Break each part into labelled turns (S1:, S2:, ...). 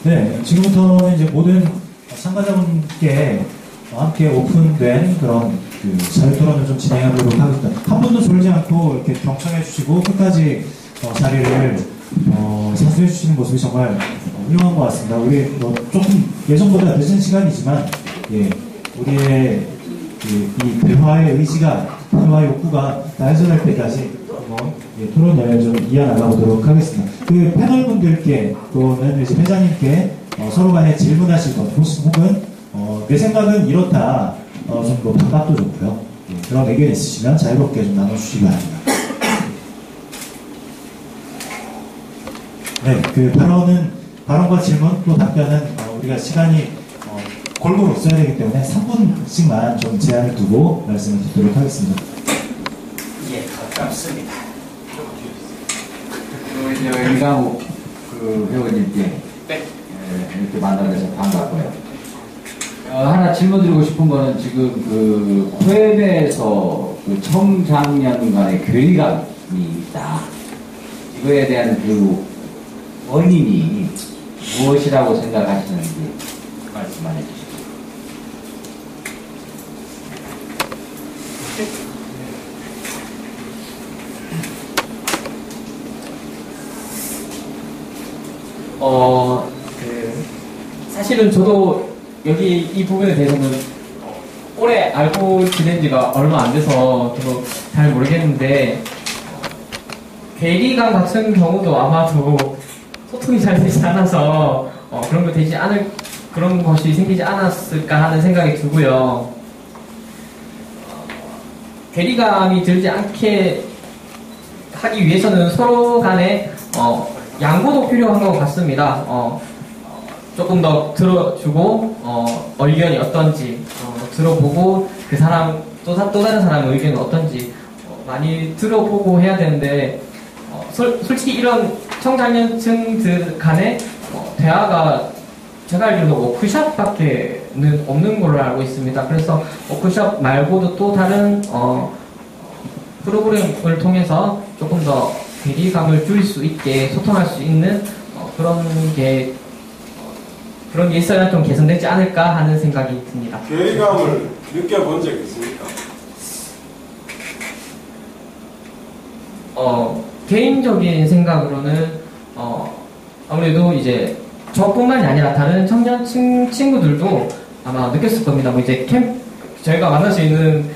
S1: 네, 지금부터는 이제 모든 참가자분께 함께 오픈된 그런 그 자유 토론을 좀 진행하도록 하겠습니다. 한 분도 졸지 않고 이렇게 경청해 주시고 끝까지 자리를 사수해 주시는 모습이 정말 훌륭한 것 같습니다. 우리 조금 예전보다 늦은 시간이지만 예, 우리의 이 대화의 의지가, 대화 욕구가 날아갈 때까지 한번 토론을 좀 이어나가보도록 하겠습니다. 그 패널분들께 또는 이제 회장님께 서로 간에 질문하실 것 혹은 내 생각은 이렇다 좀 더 반박도 좋고요. 예, 그런 의견 있으시면 자유롭게 좀 나눠주시기 바랍니다. 네, 그 발언과 질문 또 답변은 우리가 시간이 골고루 써야 되기 때문에 3분씩만 좀 제한을 두고 말씀을 드리도록 하겠습니다.
S2: 예, 가깝습니다.
S3: 이강욱 그 회원님께
S2: 네.
S3: 이렇게 만나서 반갑고요. 하나 질문드리고 싶은 거는 지금 그 코엠에서 그 청장년 간의 괴리감이 있다. 이거에 대한 그 원인이 무엇이라고 생각하시는지 말씀만 해주시죠.
S4: 사실은 저도 여기 이 부분에 대해서는 오래 알고 지낸 지가 얼마 안 돼서 저도 잘 모르겠는데, 괴리감 같은 경우도 아마도 소통이 잘 되지 않아서 그런 것이 생기지 않았을까 하는 생각이 들고요. 괴리감이 들지 않게 하기 위해서는 서로 간에 양보도 필요한 것 같습니다. 조금 더 들어주고 의견이 어떤지 들어보고 그 사람 또 다른 사람의 의견은 어떤지 많이 들어보고 해야 되는데, 솔직히 이런 청장년층들 간의 대화가 제가 알기로는 워크숍밖에는 없는 걸로 알고 있습니다. 그래서 워크숍 말고도 또 다른 프로그램을 통해서 조금 더 괴리감을 줄일 수 있게 소통할 수 있는 그런 게 있어야 좀 개선되지 않을까 하는 생각이 듭니다.
S5: 괴리감을 느껴본 적 있습니까?
S4: 개인적인 생각으로는 아무래도 이제 저뿐만이 아니라 다른 청년층 친구들도 아마 느꼈을 겁니다. 뭐 이제 저희가 만날 수 있는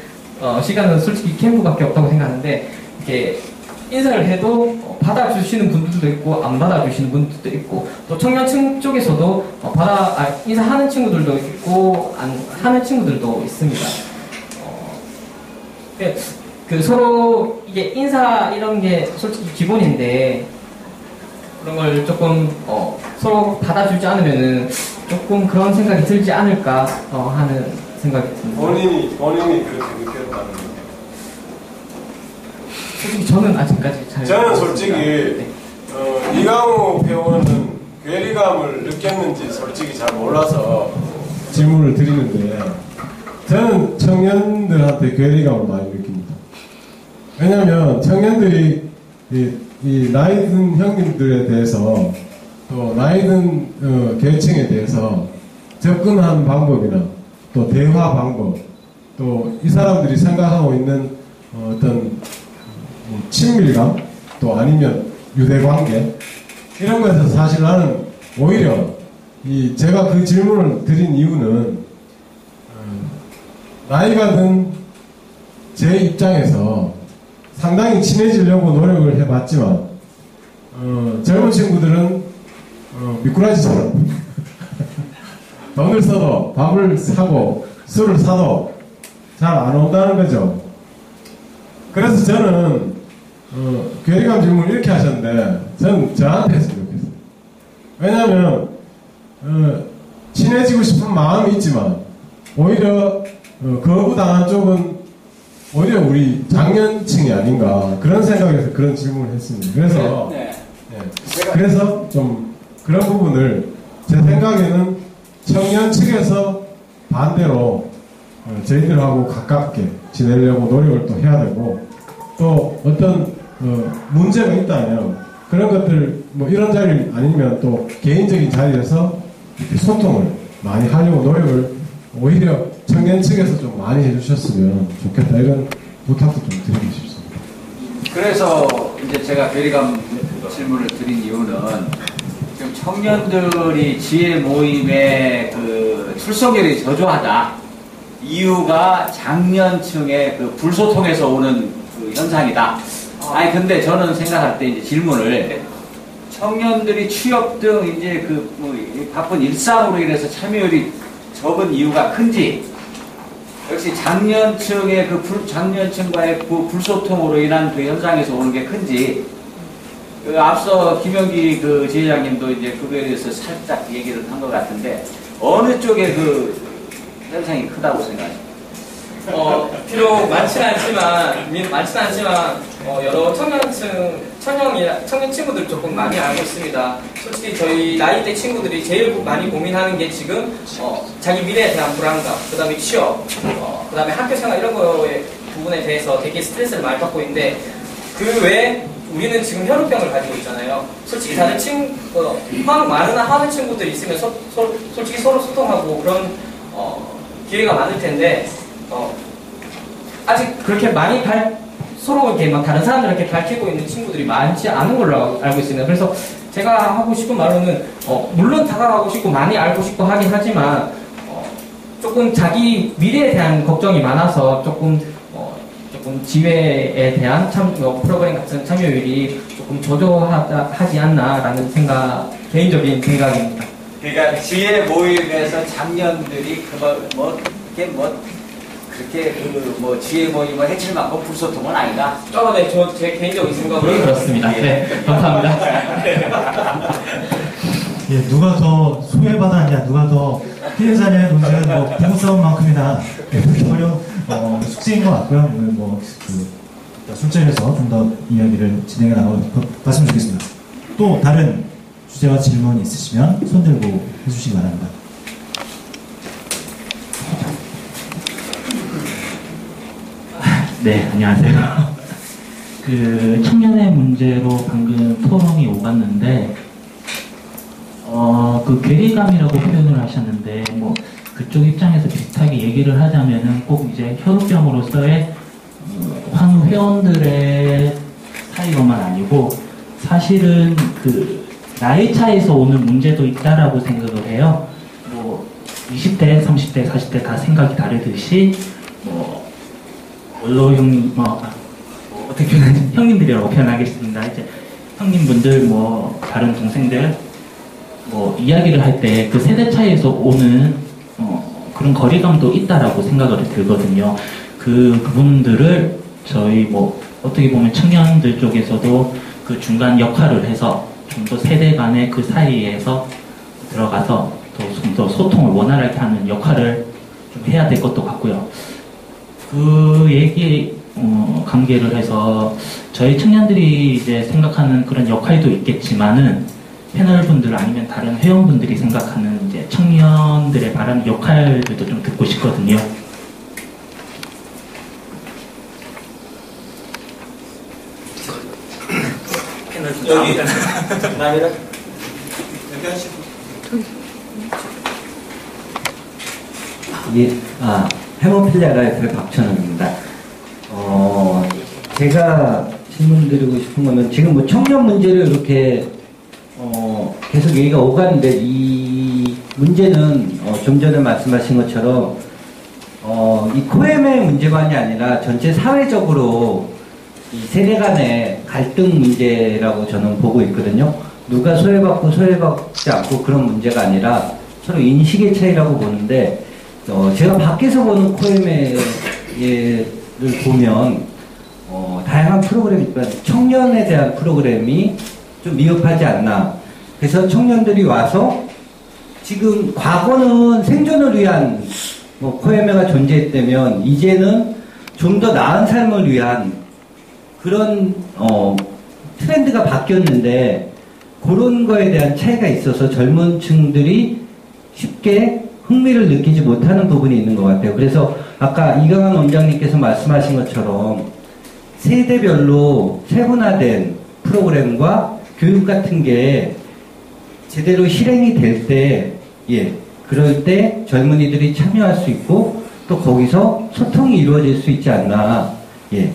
S4: 시간은 솔직히 캠프밖에 없다고 생각하는데, 이렇게 인사를 해도 받아주시는 분들도 있고 안 받아주시는 분들도 있고, 또 청년층 쪽에서도 인사하는 친구들도 있고 안 하는 친구들도 있습니다. 그 서로 이게 인사 이런 게 솔직히 기본인데, 그런 걸 조금 서로 받아주지 않으면은 조금 그런 생각이 들지 않을까 하는 생각이 듭니다.
S5: 본인이 그렇게 느꼈다는 거예요?
S4: 솔직히 저는 아직까지
S5: 저는 솔직히
S4: 네.
S5: 이강욱 회원은 괴리감을 느꼈는지 솔직히 잘 몰라서 질문을 드리는데, 저는 청년들한테 괴리감을 많이 느낍니다. 왜냐하면 청년들이 이 나이 든 형님들에 대해서 또 나이 든 계층에 대해서 접근하는 방법이나 또 대화 방법, 또 이 사람들이 생각하고 있는 어떤 친밀감, 또 아니면 유대관계, 이런 거에서 사실 나는 오히려 제가 그 질문을 드린 이유는 나이가 든 제 입장에서 상당히 친해지려고 노력을 해봤지만 젊은 친구들은 미꾸라지처럼 돈을 써도 밥을 사고 술을 사도 잘 안 온다는 거죠. 그래서 저는 괴리감 질문을 이렇게 하셨는데, 저는 저한테 했으면 좋겠어요. 왜냐하면 친해지고 싶은 마음이 있지만 오히려 거부당한 쪽은 오히려 우리 장년층이 아닌가, 그런 생각에서 그런 질문을 했습니다. 그래서 그래서 좀 그런 부분을 제 생각에는 청년 측에서 반대로 저희들하고 가깝게 지내려고 노력을 또 해야 되고, 또 어떤 문제가 있다면 그런 것들 뭐 이런 자리 아니면 또 개인적인 자리에서 이렇게 소통을 많이 하려고 노력을 오히려 청년 측에서 좀 많이 해주셨으면 좋겠다. 이런 부탁도 좀 드리고 싶습니다.
S3: 그래서 이제 제가 괴리감 질문을 드린 이유는 지금 청년들이 지혜 모임의 그 출석률이 저조하다. 이유가 장년층의 그 불소통에서 오는 그 현상이다. 아니 근데 저는 생각할 때 이제 질문을 청년들이 취업 등 이제 그 뭐 바쁜 일상으로 인해서 참여율이 적은 이유가 큰지, 역시 장년층의 장년층과의 그 불소통으로 인한 그 현상에서 오는 게 큰지, 그 앞서 김영기 그 지회장님도 이제 그거에 대해서 살짝 얘기를 한 것 같은데 어느 쪽에 그 현상이 크다고 생각하십니까?
S4: 비록 많지는 않지만 여러 청년 친구들 조금 많이 알고 있습니다. 솔직히 저희 나이대 친구들이 제일 많이 고민하는 게 지금 자기 미래에 대한 불안감, 그 다음에 취업, 그 다음에 학교 생활 이런 거에 부분에 대해서 되게 스트레스를 많이 받고 있는데, 그 외에 우리는 지금 혈우병을 가지고 있잖아요. 솔직히 다른 많은 하는 친구들이 있으면 솔직히 서로 소통하고 그런 기회가 많을 텐데, 아직 그렇게 많이 서로 이렇게 막 다른 사람들한테 밝히고 있는 친구들이 많지 않은 걸로 알고 있습니다. 그래서 제가 하고 싶은 말로는, 물론 다가가고 싶고 많이 알고 싶고 하긴 하지만, 조금 자기 미래에 대한 걱정이 많아서 조금 지회에 대한 프로그램 같은 참여율이 조금 저조하지 않나라는 개인적인 생각입니다.
S3: 그러니까 지혜 모임에서 장년들이 그렇게 지혜 모임을 해칠 만큼 불소통은 아니다.
S4: 네, 제 개인적인 생각은
S1: 그렇습니다. 네, 감사합니다. 예, 누가 더 소외받았냐, 누가 더 피해자냐의 논쟁은 부부싸움만큼이나 어려운 숙제인 것 같고요. 술자리에서 좀 더 이야기를 진행해 나가봤으면 좋겠습니다. 또 다른 주제와 질문이 있으시면 손 들고 해주시기 바랍니다.
S6: 네, 안녕하세요. 그 청년의 문제로 방금 토론이 오갔는데, 그 괴리감이라고 표현을 하셨는데, 그쪽 입장에서 비슷하게 얘기를 하자면은 꼭 이제 혈우병으로서의 환우 회원들의 사이로만 아니고, 사실은 그 나이 차에서 오는 문제도 있다라고 생각을 해요. 20대, 30대, 40대 다 생각이 다르듯이, 원로 형님, 어떻게 표현하지? 형님들이라고 표현하겠습니다. 이제 형님분들, 다른 동생들, 이야기를 할 때 그 세대 차이에서 오는 그런 거리감도 있다라고 생각을 들거든요. 그분들을 저희 어떻게 보면 청년들 쪽에서도 그 중간 역할을 해서 좀 더 세대 간의 그 사이에서 들어가서 좀 더 소통을 원활하게 하는 역할을 좀 해야 될 것도 같고요. 그 얘기에 관계를 해서 저희 청년들이 이제 생각하는 그런 역할도 있겠지만은 패널분들 아니면 다른 회원분들이 생각하는 이제 청년들의 바라는 역할들도 좀 듣고 싶거든요.
S2: 여기 남이라 여기 하시고.
S7: 예, 해모필리아라이프의 박천호입니다. 제가 질문드리고 싶은 거는 지금 청년 문제를 이렇게 계속 얘기가 오가는데 이 문제는 좀 전에 말씀하신 것처럼 이 코엠의 문제만이 아니라 전체 사회적으로 이 세대 간의 갈등 문제라고 저는 보고 있거든요. 누가 소외받고 소외받지 않고 그런 문제가 아니라 서로 인식의 차이라고 보는데 제가 밖에서 보는 코엠을 보면 다양한 프로그램이 있지만 청년에 대한 프로그램이 좀 미흡하지 않나. 그래서 청년들이 와서 지금 과거는 생존을 위한 코엠회가 존재했다면 이제는 좀 더 나은 삶을 위한 그런 트렌드가 바뀌었는데 그런 거에 대한 차이가 있어서 젊은 층들이 쉽게 흥미를 느끼지 못하는 부분이 있는 것 같아요. 그래서 아까 이강환 원장님께서 말씀하신 것처럼 세대별로 세분화된 프로그램과 교육 같은 게 제대로 실행이 될 때, 예, 그럴 때 젊은이들이 참여할 수 있고 또 거기서 소통이 이루어질 수 있지 않나, 예,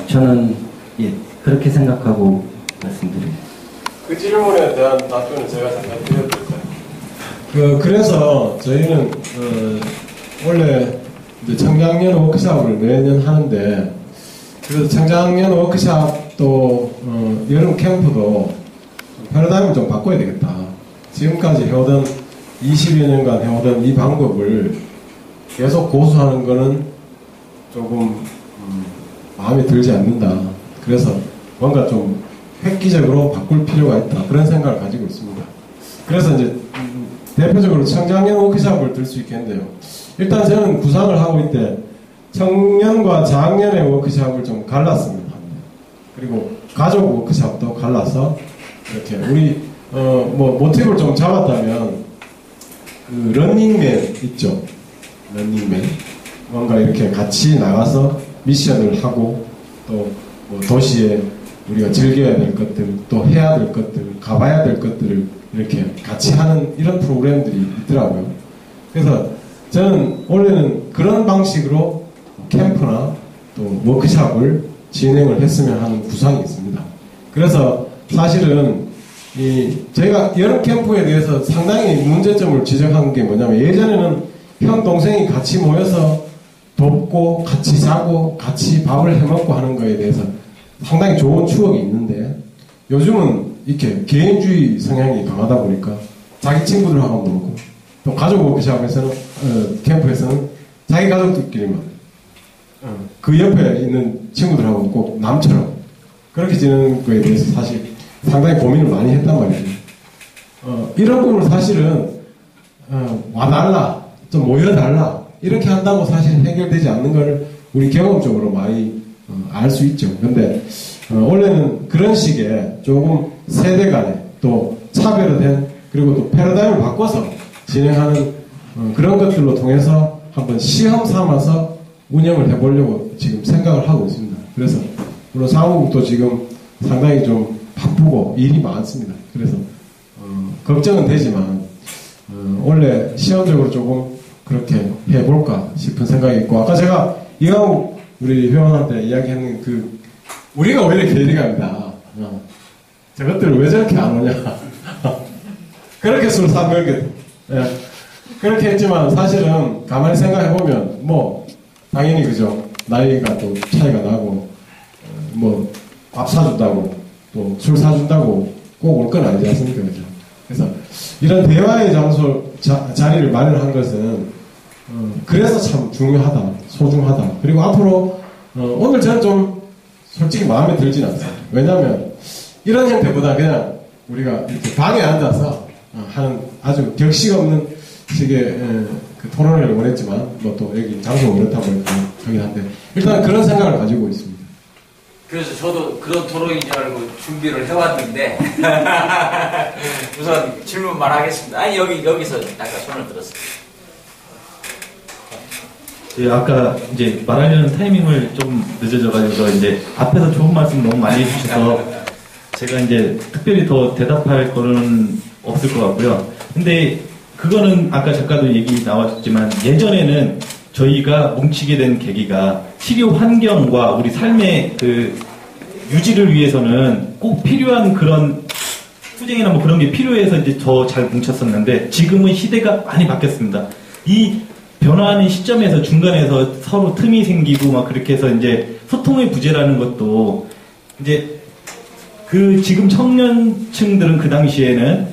S7: 저는 예, 그렇게 생각하고 말씀드립니다.
S5: 그 질문에 대한 답변은 제가 잠깐 드려드릴까요? 그래서 저희는 원래 이제 청장년 워크숍을 매년 하는데, 그래서 청장년 워크숍도 여름 캠프도 패러다임을 좀 바꿔야 되겠다. 지금까지 해오던 20여 년간 해오던 이 방법을 계속 고수하는 거는 조금 마음에 들지 않는다. 그래서 뭔가 좀 획기적으로 바꿀 필요가 있다. 그런 생각을 가지고 있습니다. 그래서 이제 대표적으로 청장년 워크숍을 들 수 있겠는데요. 일단 저는 구상을 하고 있때 청년과 장년의 워크숍을 좀 갈랐습니다. 그리고 가족 워크숍도 갈라서 이렇게 우리 뭐 모티브를 좀 잡았다면 그 런닝맨 있죠. 런닝맨 뭔가 이렇게 같이 나가서 미션을 하고 또 뭐 도시에 우리가 즐겨야 될 것들, 또 해야 될 것들, 가봐야 될 것들을 이렇게 같이 하는 이런 프로그램들이 있더라고요. 그래서 저는 원래는 그런 방식으로 캠프나 또 워크숍을 진행을 했으면 하는 구상이 있습니다. 그래서 사실은 제가 여름 캠프에 대해서 상당히 문제점을 지적한 게 뭐냐면, 예전에는 형 동생이 같이 모여서 돕고 같이 자고 같이 밥을 해먹고 하는 거에 대해서 상당히 좋은 추억이 있는데, 요즘은 이렇게 개인주의 성향이 강하다 보니까 자기 친구들하고 놀고, 또 가족 워크숍에서는 캠프에서는 자기 가족들끼리만 그 옆에 있는 친구들하고 꼭 남처럼 그렇게 지내는 거에 대해서 사실 상당히 고민을 많이 했단 말이죠. 이런 부분을 사실은 와달라, 좀 모여달라 이렇게 한다고 사실 해결되지 않는 걸 우리 경험적으로 많이 알 수 있죠. 근데 원래는 그런 식의 조금 세대 간에 또 차별화된, 그리고 또 패러다임을 바꿔서 진행하는 그런 것들로 통해서 한번 시험 삼아서 운영을 해보려고 지금 생각을 하고 있습니다. 그래서 물론 사무국도 지금 상당히 좀 바쁘고 일이 많습니다. 그래서 걱정은 되지만 원래 시험적으로 조금 그렇게 해볼까 싶은 생각이 있고, 아까 제가 이강욱 우리 회원한테 이야기하는 우리가 오히려 괴리감이다. 저것들 왜 저렇게 안 오냐. 그렇게 술 사먹거든. 예. 그렇게 했지만 사실은 가만히 생각해보면 뭐 당연히 그죠. 나이가 또 차이가 나고 뭐 밥 사준다고 또 술 사준다고 꼭 올 건 아니지 않습니까? 그죠? 그래서 이런 대화의 장소 자리를 마련한 것은 그래서 참 중요하다, 소중하다. 그리고 앞으로 오늘 저는 좀 솔직히 마음에 들진 않습니다. 왜냐하면 이런 형태보다 그냥 우리가 이렇게 방에 앉아서 하는 아주 격식 없는 식의 그 토론회를 원했지만 뭐 또 여기 장소가 그렇다고 하긴 한데 일단 그런 생각을 가지고 있습니다.
S3: 그래서 저도 그런 토론인 줄 알고 준비를 해왔는데 우선 질문만 하겠습니다. 아니 여기서 아까 손을 들었어요.
S6: 예, 아까 이제 말하려는 타이밍을 좀 늦어져가지고 이제 앞에서 좋은 말씀 너무 많이 해주셔서 제가 이제 특별히 더 대답할 거는 없을 것 같고요. 근데 그거는 아까 작가도 얘기 나왔지만 예전에는 저희가 뭉치게 된 계기가 치료 환경과 우리 삶의 그 유지를 위해서는 꼭 필요한 그런 투쟁이나 뭐 그런 게 필요해서 이제 더 잘 뭉쳤었는데 지금은 시대가 많이 바뀌었습니다. 이 변화하는 시점에서 중간에서 서로 틈이 생기고 막 그렇게 해서 이제 소통의 부재라는 것도 이제 그 지금 청년층들은 그 당시에는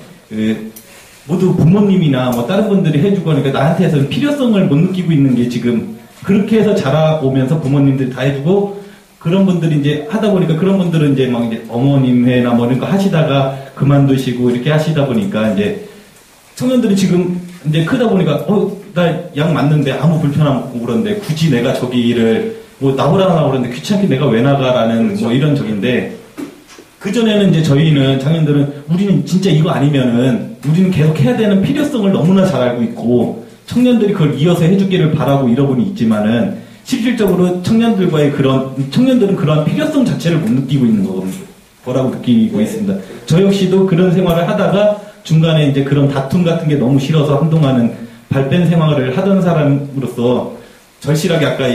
S6: 모두 부모님이나 뭐 다른 분들이 해주고 하니까 나한테서는 필요성을 못 느끼고 있는 게 지금 그렇게 해서 자라오면서 부모님들이 다 해주고 그런 분들이 이제 하다 보니까 그런 분들은 이제 막 이제 어머님 회나 뭐 이런 거 하시다가 그만두시고 이렇게 하시다 보니까 이제 청년들이 지금 이제 크다 보니까 나 약 맞는데 아무 불편함 없고 그런데 굳이 내가 저기를 뭐 나보라 그러는데 귀찮게 내가 왜 나가라는 그렇죠. 뭐 이런 적인데 그전에는 이제 저희는 장년들은 우리는 진짜 이거 아니면은 우리는 계속 해야 되는 필요성을 너무나 잘 알고 있고 청년들이 그걸 이어서 해주기를 바라고 이러고는 있지만은 실질적으로 청년들은 그런 필요성 자체를 못 느끼고 있는 거거든요. 거라고 느끼고 있습니다. 저 역시도 그런 생활을 하다가 중간에 이제 그런 다툼 같은 게 너무 싫어서 한동안은 발뺀 생활을 하던 사람으로서 절실하게 아까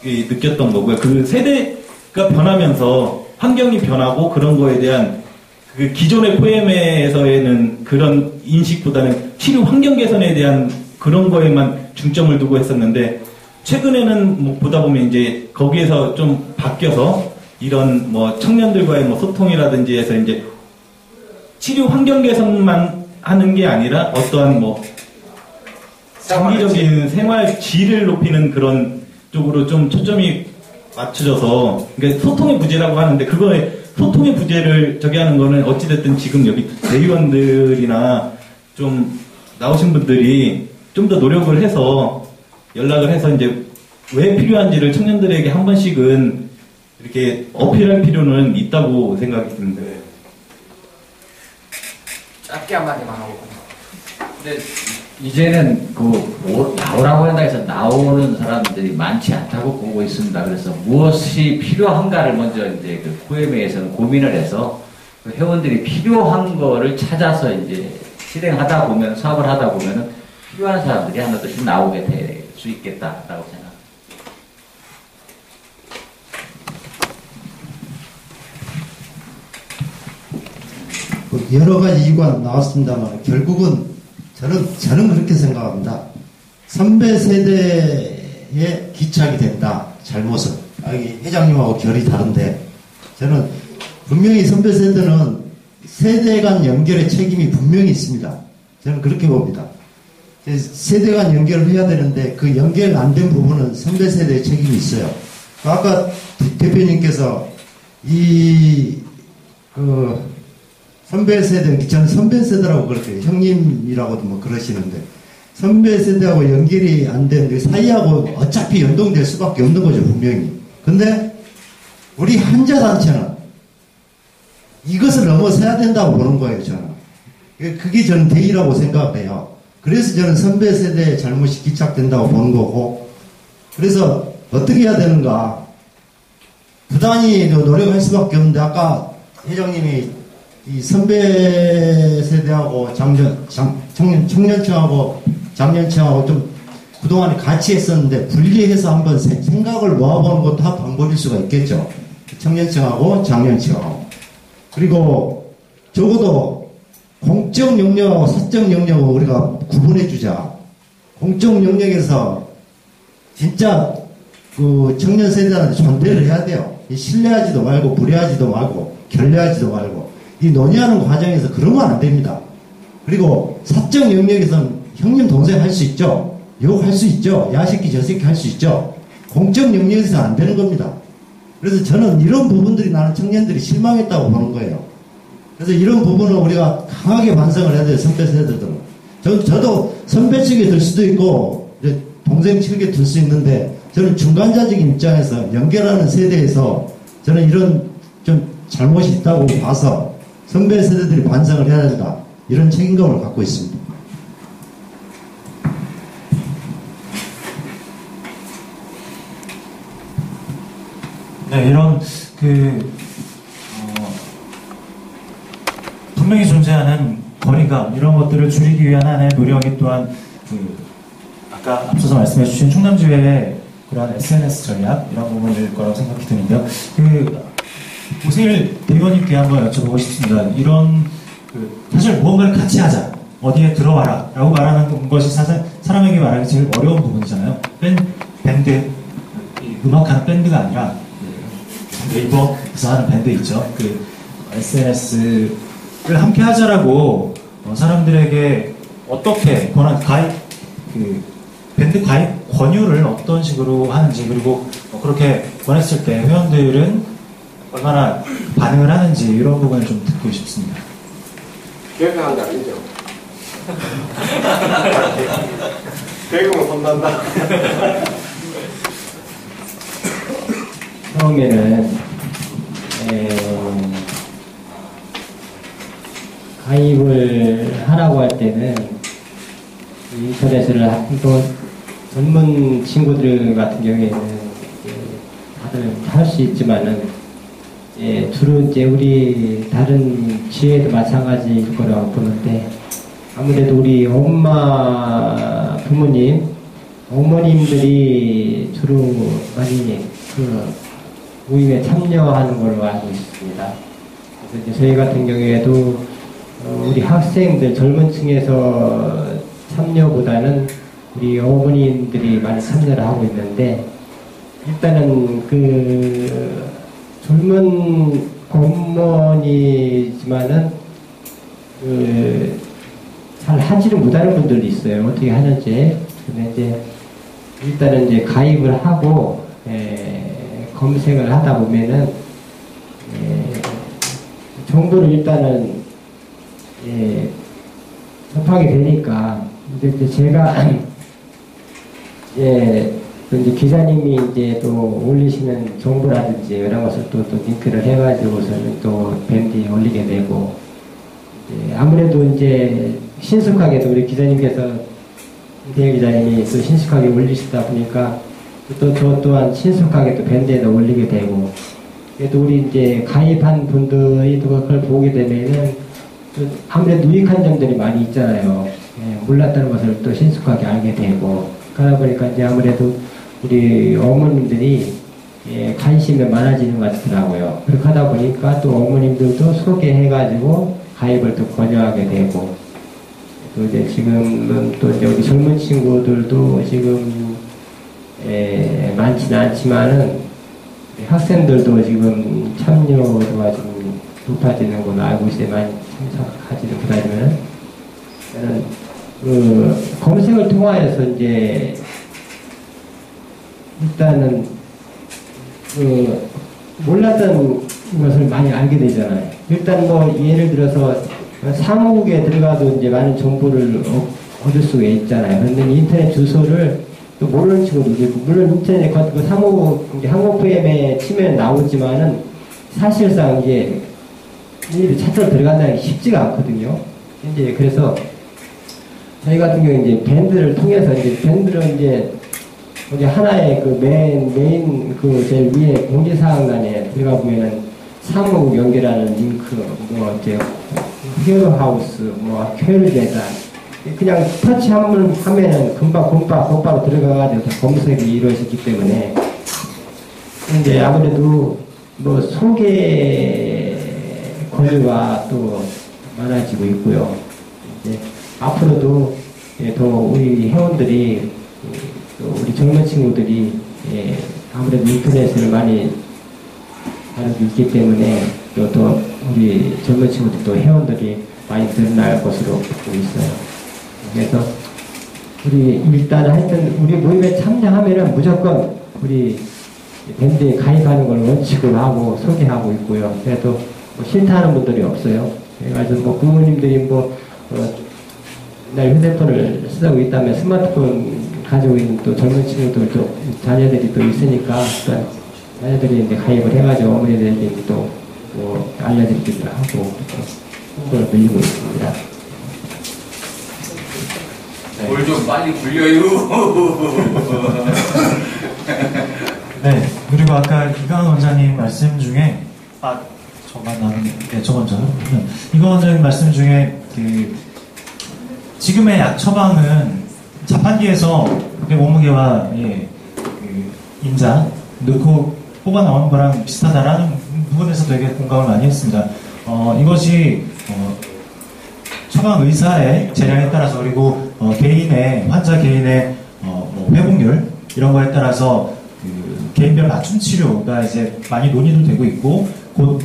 S6: 느꼈던 거고요. 그 세대가 변하면서 환경이 변하고 그런 거에 대한 그 기존의 포엠에서에는 그런 인식보다는 치료 환경 개선에 대한 그런 거에만 중점을 두고 했었는데 최근에는 뭐 보다 보면 이제 거기에서 좀 바뀌어서 이런 뭐 청년들과의 뭐 소통이라든지 해서 이제 치료 환경 개선만 하는 게 아니라 어떠한 뭐 장기적인 생활 질을 높이는 그런 쪽으로 좀 초점이 맞춰져서 그러니까 소통의 부재라고 하는데 그거에 소통의 부재를 저기 하는 거는 어찌됐든 지금 여기 대의원들이나 좀 나오신 분들이 좀 더 노력을 해서 연락을 해서 이제 왜 필요한지를 청년들에게 한 번씩은 이렇게 어필할 필요는 있다고 생각이 듭니다.
S3: 짧게 한마디만 하고. 근데 이제는 나오라고 한다 해서 나오는 사람들이 많지 않다고 보고 있습니다. 그래서 무엇이 필요한가를 먼저 이제 그 포엠에서는 고민을 해서 그 회원들이 필요한 거를 찾아서 이제 실행하다 보면, 사업을 하다 보면은 필요한 사람들이 하나둘씩 나오게 될 수 있겠다라고 생각합니다.
S8: 여러 가지 이유가 나왔습니다만 결국은 저는 그렇게 생각합니다. 선배 세대에 기착이 된다. 잘못은. 회장님하고 결이 다른데 저는 분명히 선배 세대는 세대 간 연결의 책임이 분명히 있습니다. 저는 그렇게 봅니다. 세대 간 연결을 해야 되는데 그 연결 안 된 부분은 선배 세대의 책임이 있어요. 아까 대표님께서 선배 세대, 저는 선배 세대라고 그렇게 형님이라고도 뭐 그러시는데 선배 세대하고 연결이 안 되는데 사이하고 어차피 연동될 수밖에 없는 거죠, 분명히. 근데 우리 한자단체는 이것을 넘어서야 된다고 보는 거예요, 저는. 그게 저는 대의라고 생각해요. 그래서 저는 선배 세대의 잘못이 기착된다고 보는 거고, 그래서 어떻게 해야 되는가. 부단히 노력할 수밖에 없는데, 아까 회장님이 이 선배 세대하고 청년층하고 장년층하고 좀 그동안에 같이 했었는데, 분리해서 한번 생각을 모아보는 것도 한 방법일 수가 있겠죠. 청년층하고 장년층하고. 그리고 적어도 공적 영역하고 사적 영역을 우리가 구분해주자. 공적 영역에서 진짜 그 청년 세대한테 존대를 해야 돼요. 신뢰하지도 말고, 무례하지도 말고, 결례하지도 말고. 이 논의하는 과정에서 그러면 안 됩니다. 그리고 사적 영역에서는 형님 동생 할 수 있죠. 욕할 수 있죠. 야새끼 저새끼 할 수 있죠. 공적 영역에서는 안 되는 겁니다. 그래서 저는 이런 부분들이 나는 청년들이 실망했다고 보는 거예요. 그래서 이런 부분은 우리가 강하게 반성을 해야 돼요. 선배 세대들은. 저도 선배 측에 들 수도 있고 이제 동생 측에 들 수 있는데 저는 중간자적인 입장에서 연결하는 세대에서 저는 이런 좀 잘못이 있다고 봐서 선배 세대들이 반성을 해야 된다. 이런 책임감을 갖고 있습니다.
S1: 네, 이런 분명히 존재하는 거리감 이런 것들을 줄이기 위한 하나의 노력이 또한 아까 앞서서 말씀해주신 충남지회의 그러한 SNS 전략 이런 부분일 거라고 생각이 드는데요. 오세일 대의원님께 한번 여쭤보고 싶습니다. 이런 사실 무언가를 같이 하자, 어디에 들어와라 라고 말하는 것이 사실 사람에게 말하기 제일 어려운 부분이잖아요. 밴드, 음악하는 밴드가 아니라 네이버에서 하는 밴드 있죠. SNS를 함께 하자라고 사람들에게 어떻게 밴드 가입 권유를 어떤 식으로 하는지, 그리고 그렇게 권했을 때 회원들은 얼마나 반응을 하는지 이런 부분을 좀 듣고 싶습니다.
S5: 계획한 거 아니죠? 계획은 혼난다.
S4: 처음에는 가입을 하라고 할 때는 인터넷을 또 전문 친구들 같은 경우에는 다들 할 수 있지만은
S9: 주로 이제 우리 다른 지회도 마찬가지일 거라고 보는데 아무래도 우리 엄마 부모님 어머님들이 주로 많이 그 모임에 참여하는 걸로 알고 있습니다. 그래서 이제 저희 같은 경우에도 우리 학생들 젊은 층에서 참여보다는 우리 어머님들이 많이 참여를 하고 있는데 일단은 그 젊은 어머니지만은 그 잘 하지를 못하는 분들도 있어요. 어떻게 하는지. 근데 이제 일단은 이제 가입을 하고 검색을 하다 보면은 정보를 일단은 접하게 되니까 이제 제가 이제 기자님이 이제 또 올리시는 정보라든지 이런 것을 또 링크를 해가지고서는 또 밴드에 올리게 되고 아무래도 이제 신속하게도 우리 기자님께서 이태영 기자님이 또 신속하게 올리시다 보니까 또 저 또한 신속하게 또 밴드에다 올리게 되고 또 우리 이제 가입한 분들이 또 그걸 보게 되면은 또 아무래도 유익한 점들이 많이 있잖아요. 몰랐다는 것을 또 신속하게 알게 되고 그러다 보니까 이제 아무래도 우리 어머님들이 관심이 많아지는 것 같더라고요. 그렇게 하다 보니까 또 어머님들도 소개해가지고 가입을 또 권유하게 되고 또 이제 지금은 또 이제 우리 젊은 친구들도 지금 많지는 않지만은 학생들도 지금 참여도가 좀 높아지는 걸로 알고 있어요. 많이 참석하지는 못하지만은 저는 그 검색을 통하여서 이제 일단은 그 몰랐던 것을 많이 알게 되잖아요. 일단 뭐 예를 들어서 사무국에 들어가도 이제 많은 정보를 얻을 수가 있잖아요. 그런데 인터넷 주소를 또 모르는 친구도 있고, 물론 인터넷 그 사무국 한국PM에 치면 나오지만은 사실상 이제 일일이 찾아서 들어간다는 게 쉽지가 않거든요. 이제 그래서 저희 같은 경우 이제 밴드를 통해서 이제 밴드를 이제 우리 하나의 그 메인 그 제일 위에 공지사항란에 들어가 보면은 사무국 연결하는 링크, 뭐 이제 히어로하우스, 뭐 퀘르재단 그냥 터치 한번 하면은 금방 곧바로 들어가가지고 검색이 이루어지기 때문에 이제 아무래도 뭐 소개 권유가 또 많아지고 있고요. 이제 앞으로도 더 우리 회원들이 또 우리 젊은 친구들이 아무래도 인터넷을 많이 다루고 있기 때문에 또 우리 젊은 친구들 또 회원들이 많이 늘어날 것으로 보고 있어요. 그래서 우리 일단 하여튼 우리 모임에 참여하면은 무조건 우리 밴드에 가입하는 걸 원칙으로 하고 소개하고 있고요. 그래도 뭐 싫다는 분들이 없어요. 그래가지고 뭐 부모님들이 뭐 날 휴대폰을 쓰고 있다면 스마트폰 가지고 있는 또 젊은 친구들 자녀들이 또 있으니까 자녀들이 이제 가입을 해가지고 어머니들에게 또 뭐 알려드리기도 하고 홍보를 늘리고 있습니다.
S3: 뭘 좀 빨리 굴려요.
S1: 네, 그리고 아까 이강원 원장님 말씀 중에 이강원 원장님 말씀 중에 그 지금의 약 처방은 자판기에서 몸무게와 그 인자 넣고 뽑아 나오는 거랑 비슷하다라는 부분에서 되게 공감을 많이 했습니다. 이것이 처방 의사의 재량에 따라서 그리고 환자 개인의 뭐 회복률 이런 거에 따라서 그 개인별 맞춤 치료가 이제 많이 논의도 되고 있고 곧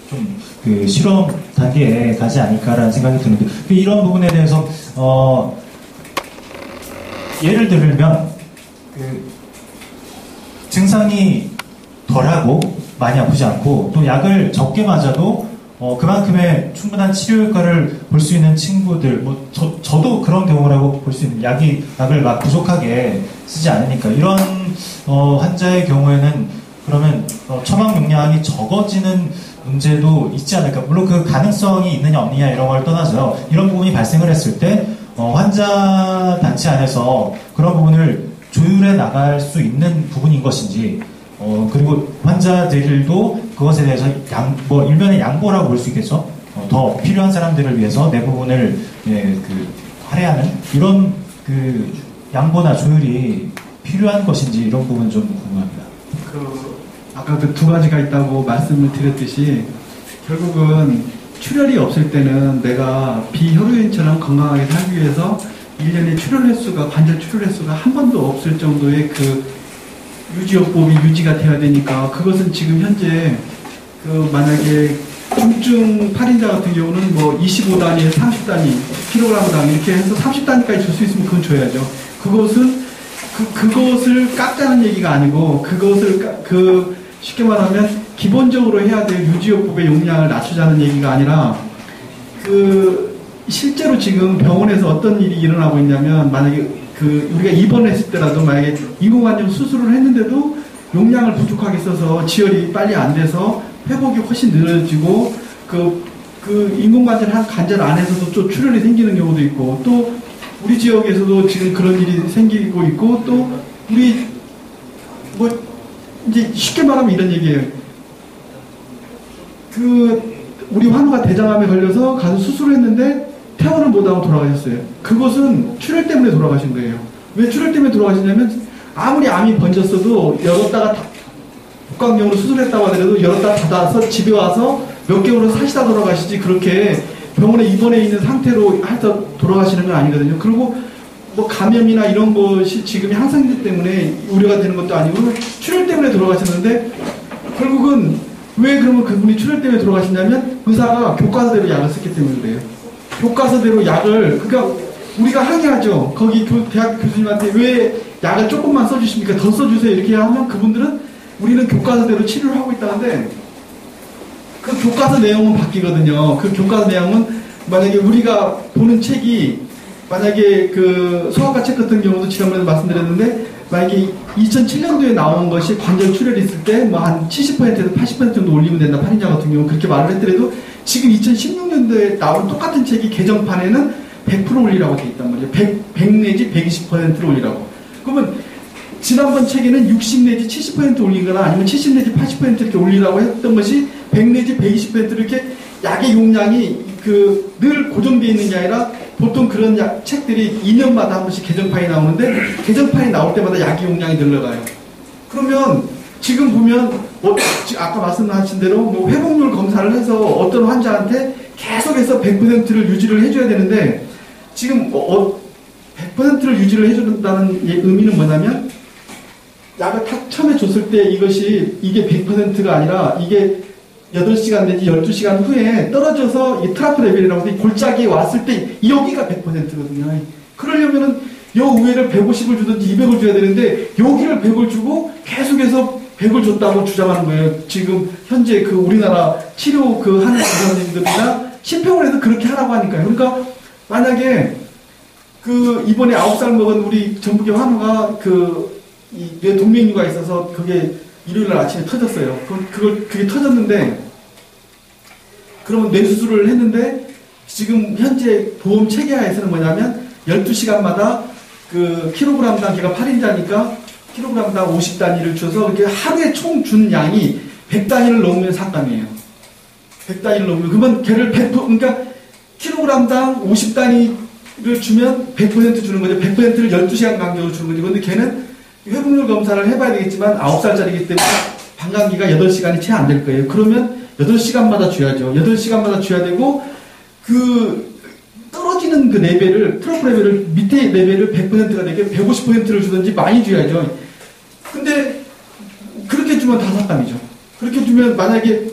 S1: 좀 그 실험 단계에 가지 않을까라는 생각이 드는데 이런 부분에 대해서 예를 들면 그 증상이 덜하고 많이 아프지 않고 또 약을 적게 맞아도 그만큼의 충분한 치료 효과를 볼 수 있는 친구들, 뭐 저도 그런 경우라고 볼 수 있는 약을 막 부족하게 쓰지 않으니까 이런 환자의 경우에는 그러면 처방 용량이 적어지는 문제도 있지 않을까. 물론 그 가능성이 있느냐 없느냐 이런 걸 떠나서요. 이런 부분이 발생을 했을 때 환자 단체 안에서 그런 부분을 조율해 나갈 수 있는 부분인 것인지 그리고 환자들도 그것에 대해서 일면의 양보라고 볼 수 있겠죠. 더 필요한 사람들을 위해서 내 부분을 할애하는 이런 양보나 조율이 필요한 것인지 이런 부분 좀 궁금합니다.
S10: 아까 그 두 가지가 있다고 말씀을 드렸듯이 결국은 출혈이 없을 때는 내가 비혈우인처럼 건강하게 살기 위해서 1년에 출혈 횟수가 관절 출혈 횟수가 한 번도 없을 정도의 그 유지요법이 유지가 돼야 되니까 그것은 지금 현재 만약에 중증 8인자 같은 경우는 뭐 25단위, 30단위, 킬로그램당 이렇게 해서 30단위까지 줄 수 있으면 그건 줘야죠. 그것을 깎자는 얘기가 아니고 그것을 쉽게 말하면 기본적으로 해야 될 유지요법의 용량을 낮추자는 얘기가 아니라 실제로 지금 병원에서 어떤 일이 일어나고 있냐면 만약에 우리가 입원했을 때라도 만약에 인공관절 수술을 했는데도 용량을 부족하게 써서 지혈이 빨리 안 돼서 회복이 훨씬 늘어지고 인공관절 한 관절 안에서도 또 출혈이 생기는 경우도 있고 또 우리 지역에서도 지금 그런 일이 생기고 있고 또 우리 이제 쉽게 말하면 이런 얘기예요. 우리 환우가 대장암에 걸려서 가서 수술을 했는데 퇴원을 못하고 돌아가셨어요. 그것은 출혈 때문에 돌아가신 거예요. 왜 출혈 때문에 돌아가시냐면 아무리 암이 번졌어도 열었다가 복강경으로 수술했다고 하더라도 열었다가 닫아서 집에 와서 몇 개월을 사시다 돌아가시지 그렇게 병원에 입원해 있는 상태로 해서 돌아가시는 건 아니거든요. 그리고 뭐 감염이나 이런 것이 지금이 항생제 때문에 우려가 되는 것도 아니고 출혈 때문에 돌아가셨는데 결국은 왜 그러면 그분이 출혈 때문에 돌아가시냐면 의사가 교과서대로 약을 썼기 때문에 그래요. 교과서대로 약을 그러니까 우리가 항의하죠. 거기 대학 교수님한테 왜 약을 조금만 써주십니까? 더 써주세요. 이렇게 하면 그분들은 우리는 교과서대로 치료를 하고 있다는데 그 교과서 내용은 바뀌거든요. 그 교과서 내용은 만약에 우리가 보는 책이 만약에 소아과 책 같은 경우도 지난번에 말씀드렸는데 만약에 2007년도에 나온 것이 관절 출혈이 있을 때 뭐 한 70%에서 80% 정도 올리면 된다. 8인자 같은 경우 그렇게 말을 했더라도 지금 2016년도에 나온 똑같은 책이 개정판에는 100% 올리라고 돼 있단 말이에요. 100 내지 120%를 올리라고. 그러면 지난번 책에는 60 내지 70% 올리거나 아니면 70 내지 80% 이렇게 올리라고 했던 것이 100 내지 120% 이렇게 약의 용량이 늘 고정되어 있는 게 아니라 보통 그런 책들이 2년마다 한 번씩 개정판이 나오는데 개정판이 나올 때마다 약의 용량이 늘어가요. 그러면 지금 보면 아까 말씀하신 대로 뭐 회복률 검사를 해서 어떤 환자한테 계속해서 100%를 유지를 해줘야 되는데 지금 100%를 유지를 해준다는 의미는 뭐냐면 약을 딱 처음에 줬을 때 이게 100%가 아니라 이게 8시간 내지 12시간 후에 떨어져서 이 트라프 레벨이라고 해서 골짜기에 왔을 때 여기가 100%거든요. 그러려면은 요 위에를 150을 주든지 200을 줘야 되는데 여기를 100을 주고 계속해서 100을 줬다고 주장하는 거예요. 지금 현재 우리나라 치료 하는 의사님들이나 심평원에서 그렇게 하라고 하니까요. 그러니까 만약에 이번에 9살 먹은 우리 전북의 환우가 뇌 동맥류가 있어서 그게 일요일날 아침에 터졌어요. 그게 터졌는데 그러면 뇌수술을 했는데 지금 현재 보험 체계하에서는 뭐냐면 12시간마다 킬로그램당 걔가 8인자니까 킬로그램당 50단위를 줘서 이렇게 하루에 총 준 양이 100단위를 넘으면 삭감이에요. 100단위를 넘으면 그러면 걔를 100% 그러니까 킬로그램당 50단위를 주면 100% 주는 거죠. 100%를 12시간 간격으로 주는 거죠. 그런데 걔는 회복률 검사를 해봐야 되겠지만 9살짜리이기 때문에 방광기가 8시간이 채 안 될 거예요. 그러면 8시간마다 줘야죠. 8시간마다 줘야 되고 떨어지는 레벨을 트러플 레벨을 밑에 레벨을 100%가 되게 150%를 주든지 많이 줘야죠. 근데 그렇게 주면 다 삭감이죠. 그렇게 주면 만약에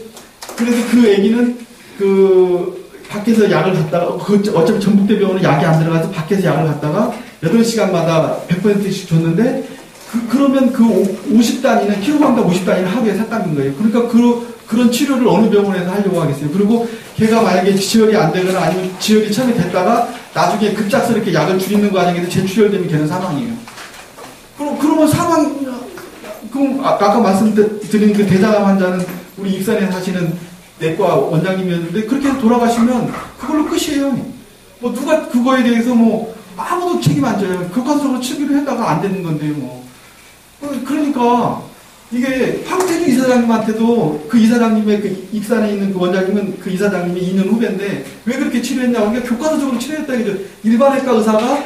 S10: 그래서 애기는 밖에서 약을 갖다가 어차피 전북대병원은 약이 안 들어가서 밖에서 약을 갖다가 8시간마다 100%씩 줬는데 그러면 50단위는 킬로그램당 50단위는 하루에 삭감인 거예요. 그러니까 그런 치료를 어느 병원에서 하려고 하겠어요. 그리고 걔가 만약에 지혈이 안 되거나 아니면 지혈이 처음에 됐다가 나중에 급작스럽게 약을 줄이는 과정에서 재출혈되면 걔는 사망이에요. 그러면 그럼 아까 말씀드린 대장암 환자는 우리 익산에 사시는 내과 원장님이었는데 그렇게 해서 돌아가시면 그걸로 끝이에요. 뭐 누가 그거에 대해서 뭐 아무도 책임 안 져요. 교과서로 치기로 했다가 안 되는 건데요. 뭐. 그러니까 이게 황태주 이사장님한테도 그 이사장님의 그 익산에 있는 그 원장님은 그 이사장님이 2년 후배인데 왜 그렇게 치료했냐고 그러니까 교과서적으로 치료했다 이거죠. 일반외과 의사가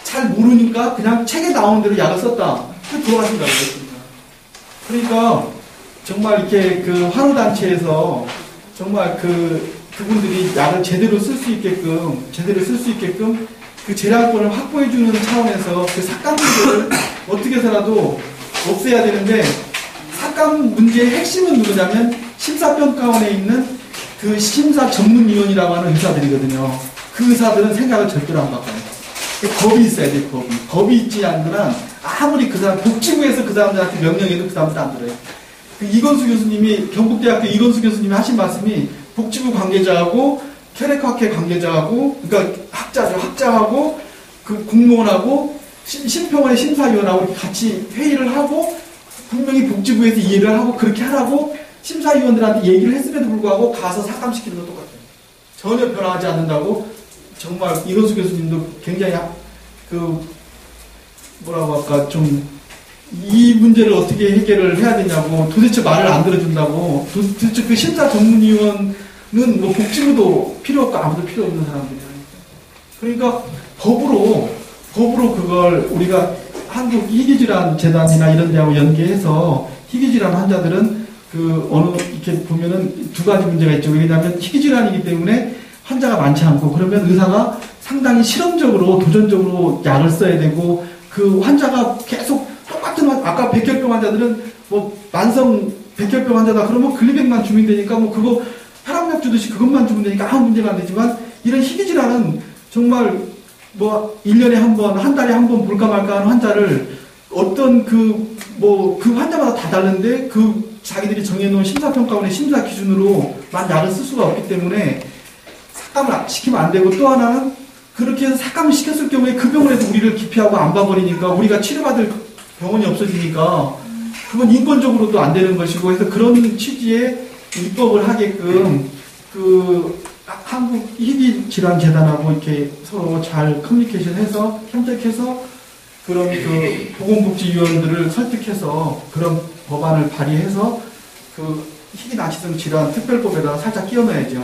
S10: 잘 모르니까 그냥 책에 나오는 대로 약을 썼다. 그 돌아가신다고 그랬습니다. 그러니까 정말 이렇게 그 환우단체에서 정말 그분들이 약을 제대로 쓸 수 있게끔 그 재량권을 확보해주는 차원에서 그 삭감 문제를 어떻게 해서라도 없애야 되는데 삭감 문제의 핵심은 누구냐면 심사평가원에 있는 그 심사 전문위원이라고 하는 의사들이거든요. 그 의사들은 생각을 절대로 안 바꿔요. 겁이 있어야 돼, 겁이. 겁이 있지 않는 한 아무리 그 사람, 복지부에서 그 사람들한테 명령해도 그 사람들 안 들어요. 그 이건수 교수님이, 경북대학교 이건수 교수님이 하신 말씀이 복지부 관계자하고 혈액학회 관계자하고, 그러니까 학자하고, 그 공무원하고, 심평원의 심사위원하고 같이 회의를 하고, 분명히 복지부에서 이해를 하고, 그렇게 하라고 심사위원들한테 얘기를 했음에도 불구하고 가서 삭감시키는 건 똑같아요. 전혀 변화하지 않는다고, 정말 이건수 교수님도 굉장히 뭐라고 할까, 이 문제를 어떻게 해결을 해야 되냐고, 도대체 말을 안 들어준다고, 도대체 그 심사 전문위원은 뭐 복지부도 필요 없고 아무도 필요 없는 사람들이야. 그러니까 법으로 그걸 우리가 한국 희귀질환 재단이나 이런 데하고 연계해서 희귀질환 환자들은 이렇게 보면은 두 가지 문제가 있죠. 왜냐하면 희귀질환이기 때문에 환자가 많지 않고 그러면 의사가 상당히 실험적으로 도전적으로 약을 써야 되고 그 환자가 계속 똑같은 아까 백혈병 환자들은 뭐 만성 백혈병 환자다 그러면 글리백만 주면 되니까 뭐 그거 혈압약 주듯이 그것만 주면 되니까 아무 문제가 안 되지만 이런 희귀질환은 정말 뭐 1년에 한 번, 한 달에 한 번 볼까 말까 하는 환자를 어떤 그 환자마다 다 다른데 자기들이 정해놓은 심사평가원의 심사 기준으로만 약을 쓸 수가 없기 때문에 삭감을 시키면 안 되고 또 하나는 그렇게 해서 삭감을 시켰을 경우에 그 병원에서 우리를 기피하고 안 봐버리니까 우리가 치료받을 병원이 없어지니까 그건 인권적으로도 안 되는 것이고 해서 그런 취지의 입법을 하게끔 한국 희귀질환재단하고 이렇게 서로 잘 커뮤니케이션해서 협력해서 그런 보건복지위원들을 설득해서 그런 법안을 발의해서 희귀난치성 질환 특별법에다가 살짝 끼워넣어야죠.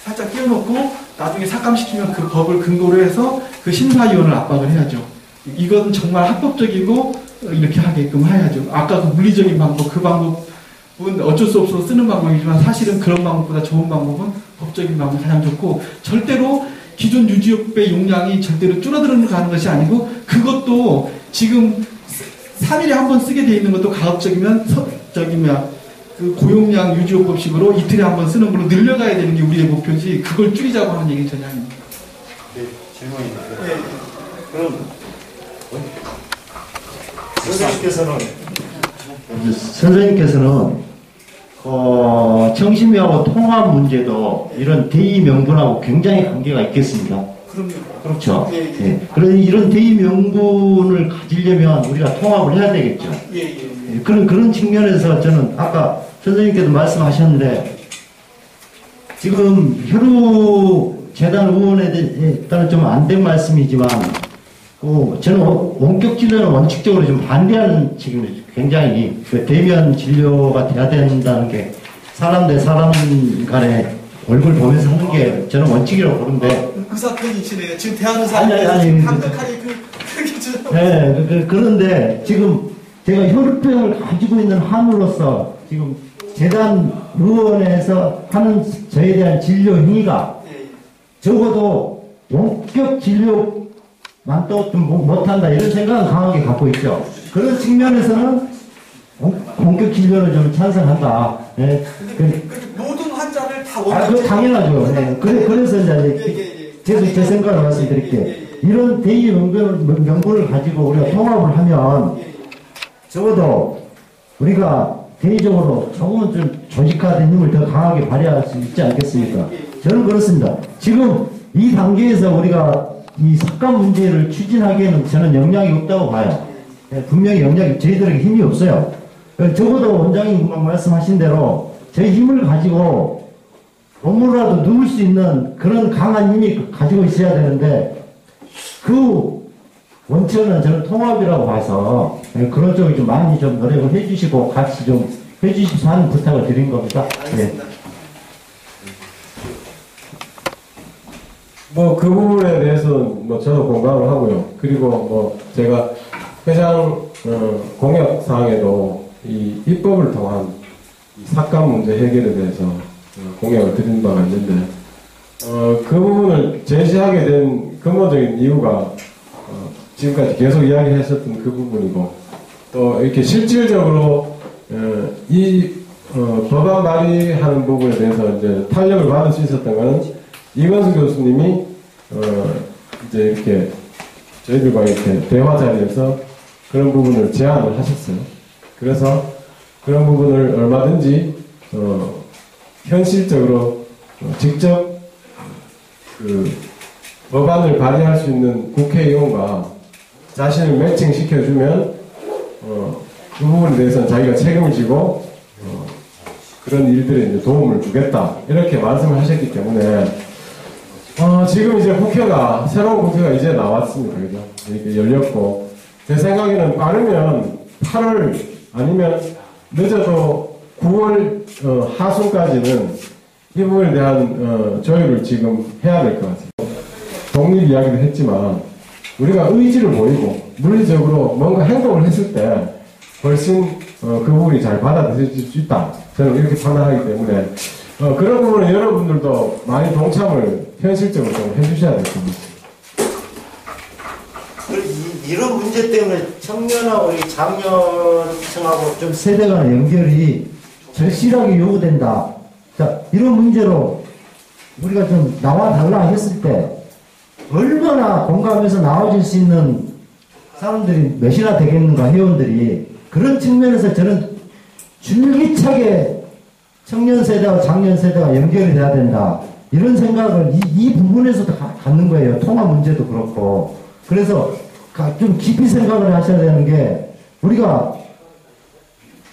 S10: 살짝 끼워넣고 나중에 삭감시키면 그 법을 근거로 해서 그 심사위원을 압박을 해야죠. 이건 정말 합법적이고 이렇게 하게끔 해야죠. 아까 그 물리적인 방법, 그 방법은 어쩔 수 없어서 쓰는 방법이지만 사실은 그런 방법보다 좋은 방법은 법적인 방법이 가장 좋고 절대로 기존 유지업의 용량이 절대로 줄어들어가는 것이 아니고 그것도 지금 3일에 한 번 쓰게 돼 있는 것도 가급적이면 고용량 유지요법식으로 이틀에 한 번 쓰는 걸로 늘려가야 되는 게 우리의 목표지 그걸 줄이자고 하는 얘기는 전혀 아닙니다.
S8: 네, 질문입니다.
S10: 네.
S8: 그럼 선생님께서는 청심이하고 통합 문제도 이런 대의 명분하고 굉장히 관계가 있겠습니다.
S10: 그럼요.
S8: 그렇죠.
S10: 예, 예.
S8: 예. 그런 이런 대의 명분을 가지려면 우리가 통합을 해야 되겠죠.
S10: 예.
S8: 그런 측면에서 저는 아까 선생님께도 말씀하셨는데 지금 혈우재단 의원에 따른 좀 안 된 말씀이지만 저는 원격 진료는 원칙적으로 좀 반대하는 측면이 굉장히 대면 진료가 돼야 된다는 게 사람 대 사람 간에 얼굴 보면서 하는 게 저는 원칙이라고 보는데
S10: 의사 편이시네요. 지금 대하는 사람이
S8: 아니,
S10: 강력하게 그렇게 주장하고
S8: 네, 그런데 지금 제가 혈우병을 가지고 있는 한으로서 지금 재단 의원에서 하는 저에 대한 진료 행위가 적어도 원격 진료만 또 좀 못한다 이런 생각은 강하게 갖고 있죠. 그런 측면에서는 원격 진료를 좀 찬성한다. 네.
S10: 모든 환자를 다
S8: 그거 당연하죠. 네. 그래서 이제 제 생각을 말씀드릴게요. 이런 대의 명분을 가지고 우리가 통합을 하면 적어도 우리가 대의적으로 조금은 좀 조직화된 힘을 더 강하게 발휘할 수 있지 않겠습니까? 저는 그렇습니다. 지금 이 단계에서 우리가 이 삭감 문제를 추진하기에는 저는 역량이 없다고 봐요. 분명히 저희들에게 힘이 없어요. 적어도 원장님 말씀하신 대로 저희 힘을 가지고 업무라도 누울 수 있는 그런 강한 힘이 가지고 있어야 되는데 그 원천은 저는 통합이라고 봐서 그런 쪽에 좀 많이 좀 노력을 해주시고 같이 좀 해주십사 하는 부탁을 드린 겁니다. 네.
S5: 뭐 그 부분에 대해서는 뭐 저도 공감을 하고요. 그리고 뭐 제가 회장 공약 사항에도 이 입법을 통한 이 삭감 문제 해결에 대해서 공약을 드린 바가 있는데 그 부분을 제시하게 된 근본적인 이유가 지금까지 계속 이야기했었던 그 부분이고 또 이렇게 실질적으로 이 법안 발의하는 부분에 대해서 이제 탄력을 받을 수 있었던 것은 이건수 교수님이 이제 이렇게 저희들과 이렇게 대화 자리에서 그런 부분을 제안을 하셨어요. 그래서 그런 부분을 얼마든지 현실적으로 직접 그 법안을 발의할 수 있는 국회의원과 자신을 매칭시켜주면 그 부분에 대해서는 자기가 책임을 지고 그런 일들에 이제 도움을 주겠다 이렇게 말씀을 하셨기 때문에 지금 이제 국회가 새로운 국회가 이제 나왔습니다. 그죠? 이렇게 열렸고 제 생각에는 빠르면 8월 아니면 늦어도 9월 하순까지는 이 부분에 대한 조율을 지금 해야 될 것 같아요. 독립 이야기도 했지만 우리가 의지를 보이고 물리적으로 뭔가 행동을 했을 때 훨씬 그 부분이 잘 받아들여질 수 있다. 저는 이렇게 판단하기 때문에 그런 부분은 여러분들도 많이 동참을 현실적으로 좀 해주셔야 될 겁니다.
S8: 이런 문제 때문에 청년하고 이 장년층하고 좀 세대 간 연결이 절실하게 요구된다. 자, 이런 문제로 우리가 좀 나와 달라 했을 때 얼마나 공감해서 나와줄 수 있는 사람들이 몇이나 되겠는가, 회원들이. 그런 측면에서 저는 줄기차게 청년 세대와 장년 세대가 연결이 돼야 된다. 이런 생각을 이 부분에서도 갖는 거예요. 통합 문제도 그렇고. 그래서 좀 깊이 생각을 하셔야 되는 게 우리가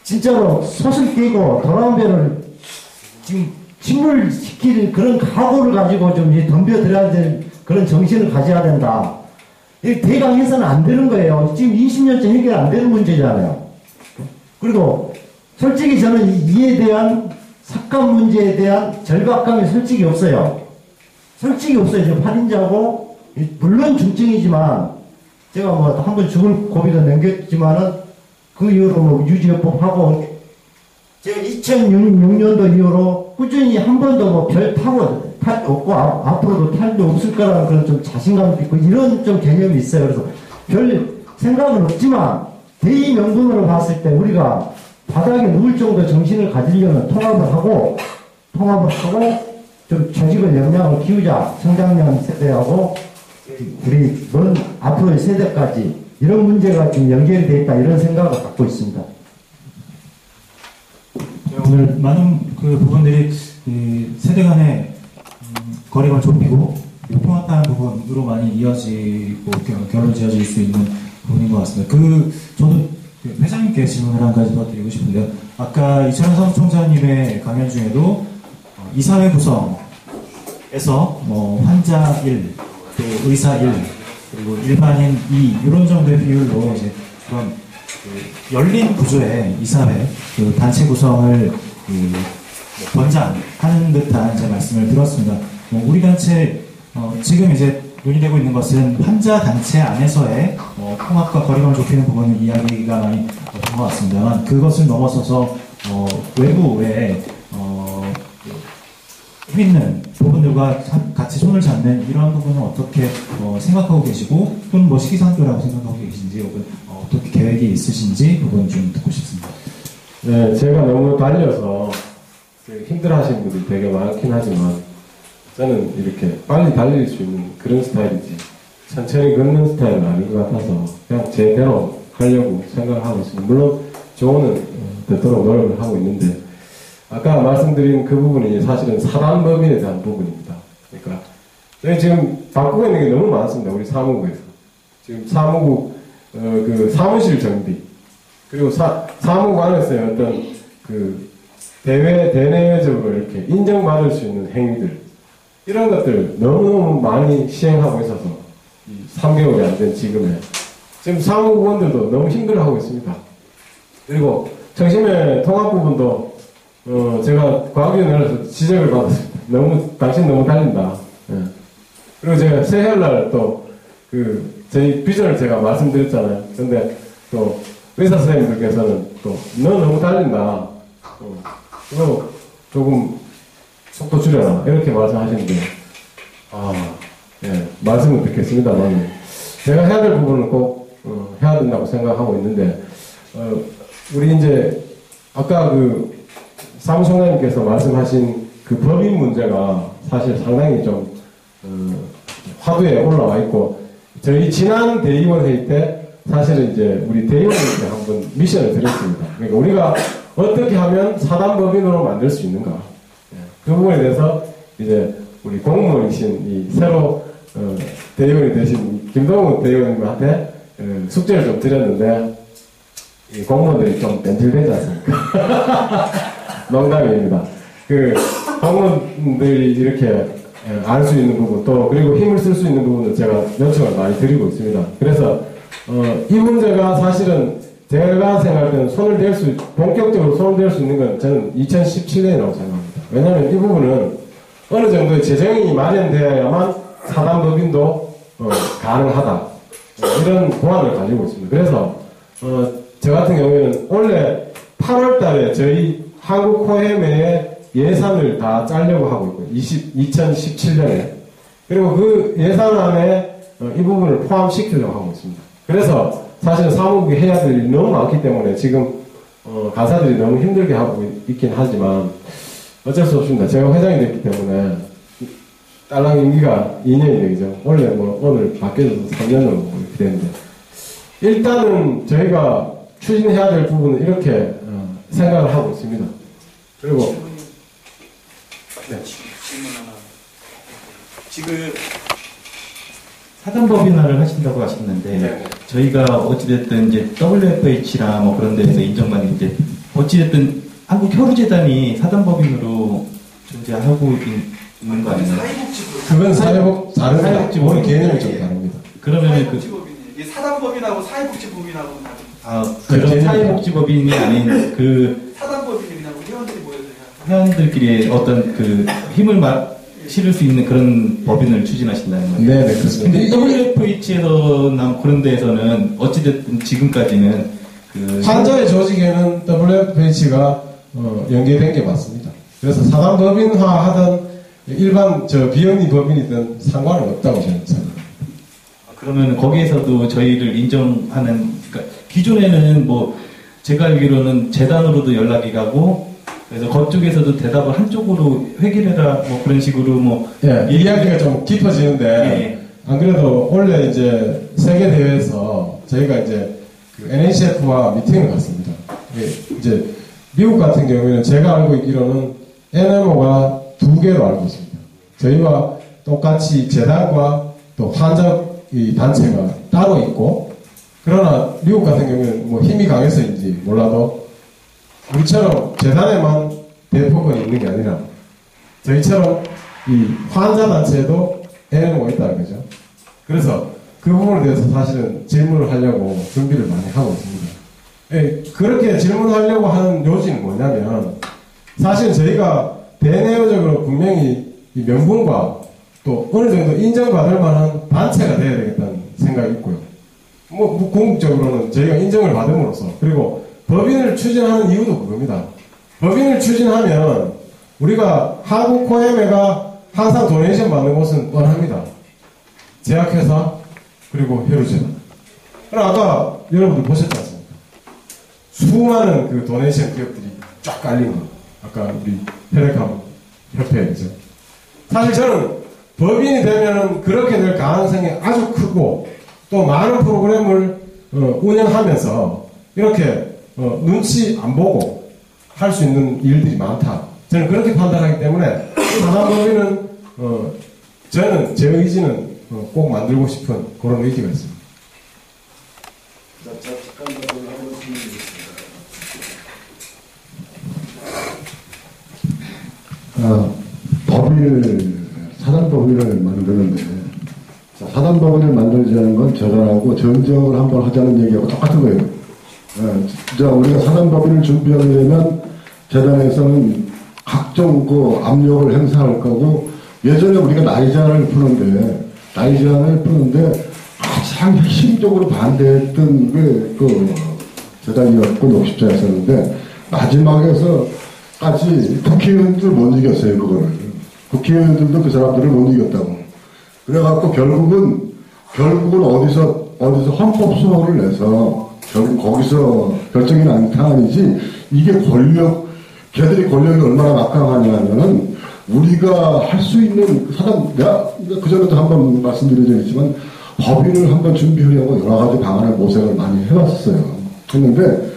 S8: 진짜로 솥을 깨고 돌아온 배를 지금 침몰시킬 그런 각오를 가지고 좀 덤벼들어야 될 그런 정신을 가져야 된다. 대강해서는 안 되는 거예요. 지금 20년째 해결 안 되는 문제잖아요. 그리고 솔직히 저는 이에 대한 삭감 문제에 대한 절박감이 솔직히 없어요. 솔직히 없어요. 저 8인자고 물론 중증이지만 제가 뭐 한번 죽을 고비도 넘겼지만은 그 이후로 뭐 유지요법 하고 제가 2006년도 이후로 꾸준히 한 번도 뭐 별 타고 탈 없고 앞으로도 탈 일 없을 거라는 그런 좀 자신감도 있고 이런 좀 개념이 있어요. 그래서 별 생각은 없지만 대의 명분으로 봤을 때 우리가 바닥에 누울 정도 정신을 가지려면 통합을 하고 좀 조직을 역량을 키우자. 청장년 세대하고 우리 먼 앞으로의 세대까지 이런 문제가 좀 연결이 되어 있다 이런 생각을 갖고 있습니다.
S1: 오늘 많은 그 부분들이 세대 간의 거리가 좁히고 통합하는 부분으로 많이 이어지고 결론 지어질 수 있는 부분인 것 같습니다. 저도 회장님께 질문을 한 가지 더 드리고 싶은데요. 아까 이철원 사무총장님의 강연 중에도 이사회 구성에서 환자 1, 또 의사 1, 그리고 일반인 2 이런 정도의 비율로 이제 그런 열린 구조의 이사회 단체 구성을 권장하는 듯한 제 말씀을 들었습니다. 우리 단체 지금 이제 논의되고 있는 것은 환자 단체 안에서의 통합과 거리감을 좁히는 부분은 이야기가 많이 된 것 같습니다만 그것을 넘어서서 외부에 있는 부분들과 같이 손을 잡는 이러한 부분은 어떻게 생각하고 계시고 또는 뭐 시기상조라고 생각하고 계신지 혹은 어떻게 계획이 있으신지 부분 좀 듣고 싶습니다.
S5: 네, 제가 너무 달려서 힘들어하시는 분들이 되게 많긴 하지만 저는 이렇게 빨리 달릴 수 있는 그런 스타일이지 천천히 걷는 스타일은 아닌 것 같아서 그냥 제대로 하려고 생각을 하고 있습니다. 물론 조언은 되도록 노력을 하고 있는데 아까 말씀드린 그 부분이 사실은 사단법인에 대한 부분입니다. 그러니까 저희 지금 바꾸고 있는 게 너무 많습니다. 우리 사무국에서 지금 사무국 그 사무실 정비 그리고 사무국 안에서의 어떤 그 대내적으로 이렇게 인정받을 수 있는 행위들 이런 것들 너무너무 많이 시행하고 있어서 이 3개월이 안 된 지금에 지금 사무국원들도 너무 힘들어하고 있습니다. 그리고 청심의 통합 부분도 제가 과학위원회에서 지적을 받았습니다. 당신 너무 달린다. 예. 그리고 제가 새해날 또 저희 비전을 제가 말씀드렸잖아요. 근데 또 의사 선생님들께서는 또 너 너무 달린다. 너 조금 속도 줄여라. 이렇게 말씀하시는데 예, 말씀을 듣겠습니다만 제가 해야 될 부분은 꼭 해야 된다고 생각하고 있는데 우리 이제 아까 사무총장님께서 말씀하신 그 법인 문제가 사실 상당히 좀 화두에 올라와 있고 저희 지난 대의원 회의 때 사실은 이제 우리 대의원님께 한번 미션을 드렸습니다. 그러니까 우리가 어떻게 하면 사단법인으로 만들 수 있는가 그 부분에 대해서 이제 우리 공무원이신 이 새로 대의원이 되신 김동훈 대의원님한테 숙제를 좀 드렸는데 이 공무원들이 좀 뺀질되지 않습니까? 농담입니다. 공무원들이 이렇게 알 수 있는 부분 또 그리고 힘을 쓸 수 있는 부분을 제가 요청을 많이 드리고 있습니다. 그래서 이 문제가 사실은 제가 생각할 때는 본격적으로 손을 댈 수 있는 건 저는 2017년이라고 생각합니다. 왜냐하면 이 부분은 어느 정도의 재정이 마련되어야만 사단법인도 가능하다. 이런 보안을 가지고 있습니다. 그래서 저 같은 경우에는 원래 8월 달에 저희 한국호해매의 예산을 다 짜려고 하고 있고요. 2017년에. 그리고 그 예산안에 이 부분을 포함시키려고 하고 있습니다. 그래서 사실 사무국이 해야 될 일이 너무 많기 때문에 지금 간사들이 너무 힘들게 하고 있긴 하지만 어쩔 수 없습니다. 제가 회장이 됐기 때문에 딸랑 임기가 2년이 되죠. 원래 오늘 바뀌어서 3년으로 이렇게 되는데 일단은 저희가 추진해야 될 부분은 이렇게 생각을 하고 있습니다. 그리고
S2: 질문 하나. 지금
S11: 사단법인화를 하신다고 하셨는데 저희가 어찌됐든 이제 WFH나 뭐 그런 데서 인정받는 이제 어찌됐든 한국 혈우재단이 사단법인으로 존재하고 있는 거 아닌가요?
S5: 그건 사회복지법인 개념이 좀 다릅니다.
S11: 그러면
S10: 사회복지법인이 사단법인하고 사회복지법인하고는 다릅니다.
S11: 그런 사회복지법인이 아닌
S10: 사단법인이 그냥 회원들이 모여서
S11: 회원들끼리 어떤 힘을 실을 수 있는 그런 법인을 추진하신다는 거예요.
S5: 네, 그렇습니다.
S11: 근데 WFH에서나 그런 데에서는 어찌됐든 지금까지는
S5: 환자의 조직에는 WFH가 연계된 게 맞습니다. 그래서 사단법인화 하던 일반 비영리 법인이든 상관은 없다고 저는 생각합니다.
S11: 그러면 거기에서도 저희를 인정하는, 그러니까 기존에는 제가 알기로는 재단으로도 연락이 가고 그래서 그쪽에서도 대답을 한쪽으로 회계해라 그런 식으로
S5: 예, 이야기가 좀 깊어지는데
S11: 예.
S5: 안 그래도 원래 이제 세계 대회에서 저희가 이제 NHF와 미팅을 갔습니다. 이제 미국 같은 경우에는 제가 알고 있기로는 NMO가 2개로 알고 있습니다. 저희와 똑같이 재단과 또 환자 이 단체가 따로 있고 그러나 미국 같은 경우에는 힘이 강해서인지 몰라도 우리처럼 재단에만 대표가 있는 게 아니라 저희처럼 이 환자 단체에도 NMO가 있다는 거죠. 그래서 그 부분에 대해서 사실은 질문을 하려고 준비를 많이 하고 있습니다. 예, 그렇게 질문하려고 하는 요지는 뭐냐면 사실 저희가 대내적으로 분명히 이 명분과 또 어느 정도 인정받을 만한 단체가 돼야 되겠다는 생각이 있고요. 궁극적으로는 저희가 인정을 받음으로써 그리고 법인을 추진하는 이유도 그겁니다. 법인을 추진하면 우리가 한국호해매가 항상 도네이션 받는 곳은 뻔합니다. 제약회사 그리고 혈우재단. 그럼 아까 여러분들 보셨지 않습니까? 수많은 도네이션 기업들이 쫙 깔린 거. 아까 우리 혈액암 협회에서. 사실 저는 법인이 되면은 그렇게 될 가능성이 아주 크고 또 많은 프로그램을 운영하면서 이렇게 눈치 안 보고 할 수 있는 일들이 많다. 저는 그렇게 판단하기 때문에 사단법인은 저는 제 의지는 꼭 만들고 싶은 그런 의지가 있습니다.
S12: 사단법인을 만드는데 사단법인을 만들자는 건 저자하고 전쟁을 한번 하자는 얘기하고 똑같은 거예요. 자, 우리가 사단법인을 준비하게 되면 재단에서는 각종 그 압력을 행사할 거고, 예전에 우리가 나이 제한을 푸는데 가장 핵심적으로 반대했던 게 그 재단이었고 녹십자였었는데, 마지막에서까지 국회의원들 못 이겼어요, 그거를. 국회의원들도 그 사람들을 못 이겼다고. 그래갖고 결국은 어디서 헌법소원을 내서 결국 거기서 결정이 난 타안이지, 이게 걔들이 권력이 얼마나 막강하냐면은 우리가 할 수 있는 내가 그전에도 한번 말씀드린 적이 있지만 법인을 한번 준비하려고 여러 가지 방안을 모색을 많이 해봤었어요. 했는데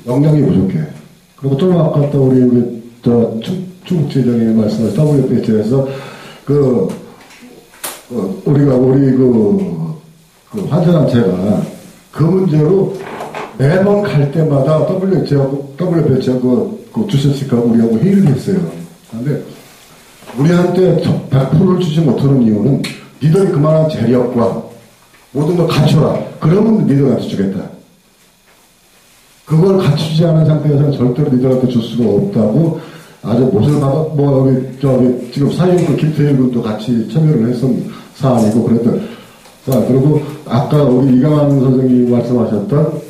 S12: 역량이 부족해. 그리고 좀 아까 또 우리 충북지회장이 말씀하신 WPH에서 우리 환자단체가 그 문제로 매번 갈 때마다 WPH하고 그 주최측하고 우리하고 회의를 했어요. 그런데 우리한테 100%를 주지 못하는 이유는 니들이 그만한 재력과 모든 걸 갖춰라. 그러면 니들한테 주겠다. 그걸 갖추지 않은 상태에서는 절대로 니들한테 줄 수가 없다고 아주 못을 받아, 지금 사회부 김태일 군도 같이 참여를 했던 사안이고 그랬던. 자, 그리고 아까 우리 이강환 선생님이 말씀하셨던,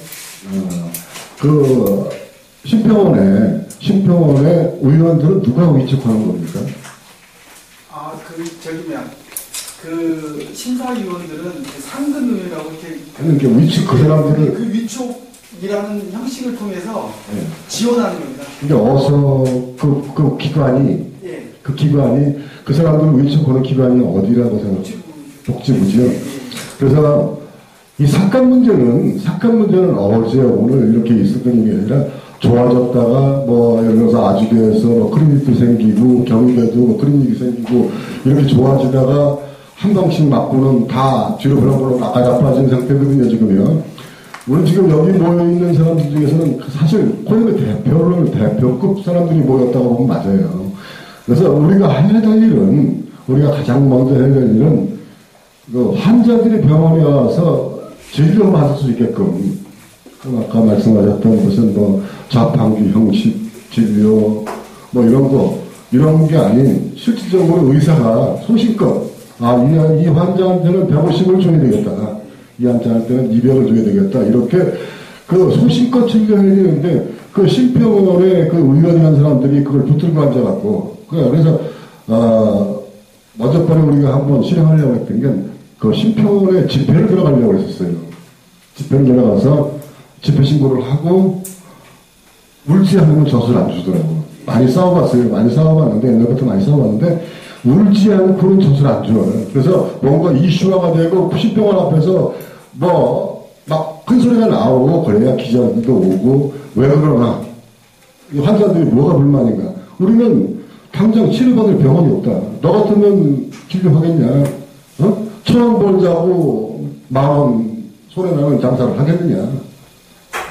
S12: 심평원의 의원들은 누가 위촉하는 겁니까?
S10: 심사위원들은 상근의회라고 이렇게.
S12: 그러니까 위촉, 그 사람들을.
S10: 그 위촉이라는 형식을 통해서 지원하는 겁니다.
S12: 근데 어서 그 기관이, 그 사람들을 위촉하는 기관이 어디라고 생각해요? 복지부지요. 그래서 이 사건 문제는 어제 오늘 이렇게 있었던 게 아니라 좋아졌다가 예를 들어서 아주대에서 클리닉도 생기고 경희대도 클리닉이 생기고 이렇게 좋아지다가 한 방씩 맞고는 다 뒤로 벌렁벌렁 나가자빠진 상태거든요, 지금요. 우리 지금 여기 모여있는 사람들 중에서는 사실 코엑의 대표급 사람들이 모였다고 보면 맞아요. 그래서 우리가 가장 먼저 해야 될 일은 환자들이 병원에 와서 진료를 받을 수 있게끔, 아까 말씀하셨던 무슨 자판기 형식 진료 이런 게 아닌 실질적으로 의사가 소신껏 이 환자한테는 150을 줘야 되겠다, 이 환자한테는 200을 줘야 되겠다, 이렇게 소신껏 진료해야 되는데 심평원에 의원이라는 사람들이 그걸 붙들고 앉아갖고, 그래서 어젯밤에 우리가 한번 실행하려고 했던 게 심평원에 집회를 들어가려고 했었어요. 집회를 들어가서 집회 신고를 하고 울지 않으면 젖을 안 주더라고. 많이 싸워봤는데 옛날부터 많이 싸워봤는데 울지 않고는 젖을 안 줘요. 그래서 뭔가 이슈화가 되고 심평원 앞에서 막 큰 소리가 나오고 그래야 기자들도 오고, 왜 그러나 이 환자들이 뭐가 불만인가. 우리는 당장 치료받을 병원이 없다. 너 같으면 진료하겠냐? 처음 벌자고 10,000원 손해나는 장사를 하겠느냐?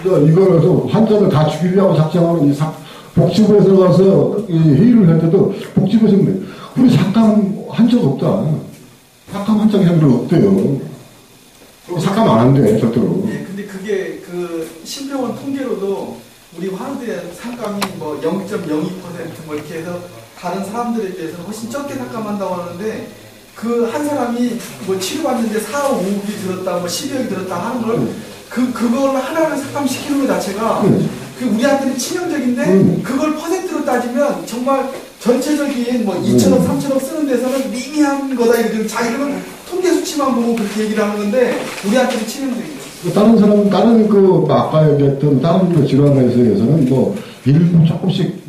S12: 이거에서 환자들 다 죽이려고 작정하는 복지부에서 가서 회의를 할 때도 복지부에서 그래. 우리 삭감 한 적 없다. 삭감 한 적이 한 적 없대요. 삭감 안 한대, 절대로.
S10: 근데 그게 심평원 통계로도 우리 환우들의 삭감이 0.02% 이렇게 해서 다른 사람들에 비해서는 훨씬 적게 삭감한다고 하는데, 한 사람이 치료받는데 4억 5억이 들었다, 12억이 들었다 하는 걸, 그걸 하나를 삭감시키는 것 자체가, 우리한테는 치명적인데, 그걸 퍼센트로 따지면 정말 전체적인 2천억, 3천억 쓰는 데서는 미미한 거다, 이러면 자기는 통계 수치만 보고 그렇게 얘기를 하는 건데, 우리한테는 치명적이죠.
S12: 다른 아까 얘기했던 다른 질환에서는 일부 조금씩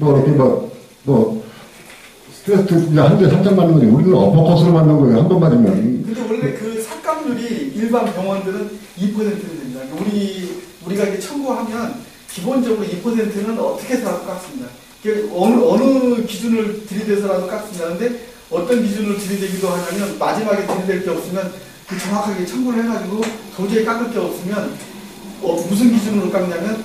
S12: 스트레스 한 대 살짝 맞는 거지. 우리는 어퍼컷으로 맞는 거예요. 한 번 맞으면.
S10: 근데 원래 삭감률이 일반 병원들은 2%는 됩니다. 우리가 이게 청구하면 기본적으로 2%는 어떻게 해서라도 깎습니다. 어느 기준을 들이대서라도 깎습니다. 근데 어떤 기준을 들이대기도 하냐면 마지막에 들이댈 게 없으면 정확하게 청구를 해가지고 도저히 깎을 게 없으면 무슨 기준으로 깎냐면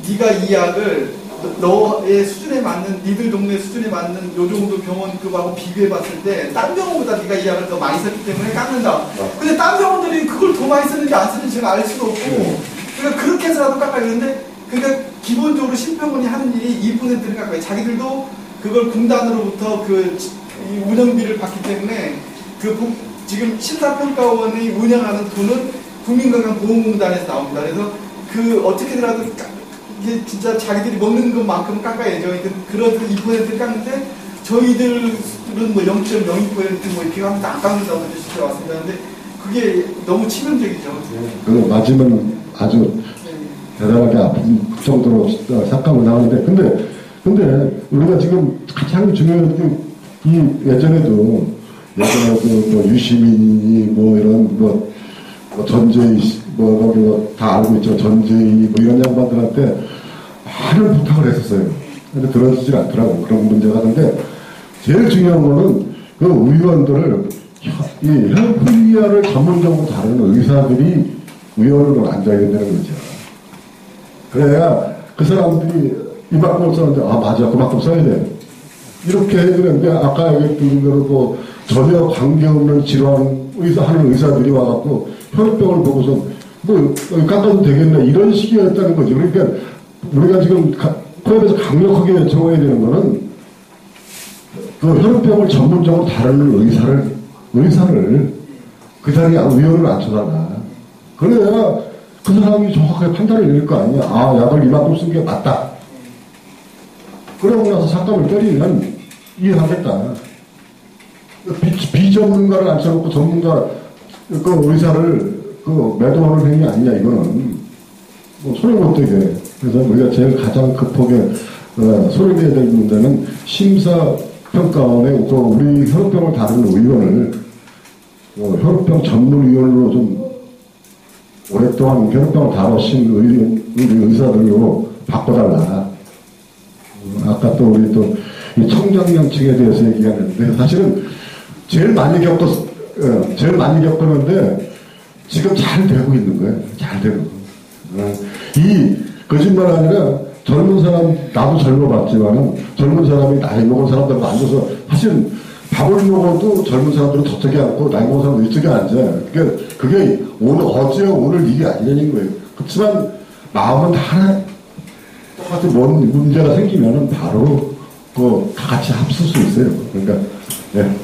S10: 네가 이 약을 너의 수준에 맞는, 니들 동네 수준에 맞는 요 정도 병원급하고 비교해봤을 때 딴 병원보다 네가 이 약을 더 많이 썼기 때문에 깎는다. 근데 딴 병원들이 그걸 더 많이 쓰는지 안 쓰는지 제가 알 수도 없고, 그러니까 그렇게 해서라도 깎아야 되는데, 그러니까 기본적으로 신병원이 하는 일이 2%를 깎아요. 자기들도 그걸 공단으로부터 이 운영비를 받기 때문에 지금 심사평가원이 운영하는 돈은 국민건강보험공단에서 나옵니다. 그래서 어떻게더라도 이게 진짜 자기들이 먹는 것만큼 깎아야죠. 그런 2%를 깎는데 저희들은 뭐 0.02% 뭐 이렇게 하면서 안 깎는다고 지켜왔습니다. 근데 그게 너무 치명적이죠.
S12: 그 맞으면 아주 대단하게 아픈 정도로 삭감을 나오는데, 근데 우리가 지금 가장 중요한 게 예전에도 뭐 유시민이 뭐 이런 뭐 전재희 거기 다 알고 있죠. 전재희 뭐 이런 양반들한테 많은 부탁을 했었어요. 근데 들어주질 않더라고. 그런 문제가 하는데, 제일 중요한 거는 그 의원들을 이 헬프리아를 전문적으로 다루는 의사들이 의원으로 앉아야 된다는 거죠. 그래야 그 사람들이 이만큼 썼는데, 아 맞아, 그만큼 써야 돼, 이렇게 해야 되는데, 아까 얘기했던 대로 전혀 관계없는 질환 하는 의사들이 와갖고 혈액병을 보고서 뭐 깎아도 되겠네 이런 식이었다는 거죠. 그러니까 우리가 지금 코앞에서 강력하게 외쳐야 되는 거는 그 혈액병을 전문적으로 다루는 의사를 그 자리에 의원을 앉혀달라. 그래야 그 사람이 정확하게 판단을 내릴 거 아니야. 아, 약을 이만큼 쓴 게 맞다. 그러고 나서 삭감을 때리면 이해하겠다. 비전문가를 앉혀놓고 전문가 그 의사를 매도하는 행위 아니냐, 이거는 뭐 소리 못 되게. 그래서 우리가 제일 가장 급하게 소리내야 될 문제는 심사평가원에 우리 혈액병을 다루는 의원을 혈액병 전문위원으로 좀 오랫동안 혈액병을 다루신 우리 의사들로 바꿔달라. 아까 또 우리 또 이 청장년층에 대해서 얘기하는데, 사실은 제일 많이 겪었는데 지금 잘 되고 있는 거예요. 잘 되고. 이 거짓말 아니라 젊은 사람, 나도 젊어봤지만은 젊은 사람이 나이 먹은 사람들하고 앉아서 사실은 밥을 먹어도 젊은 사람들은 저쪽에 앉고 나이 먹은 사람들은 이쪽에 앉아. 그러니까 그게 오늘 일이 아니라는 거예요. 그렇지만 마음은 다 하나. 똑같은 뭔 문제가 생기면은 바로 다 같이 합칠 수 있어요. 그러니까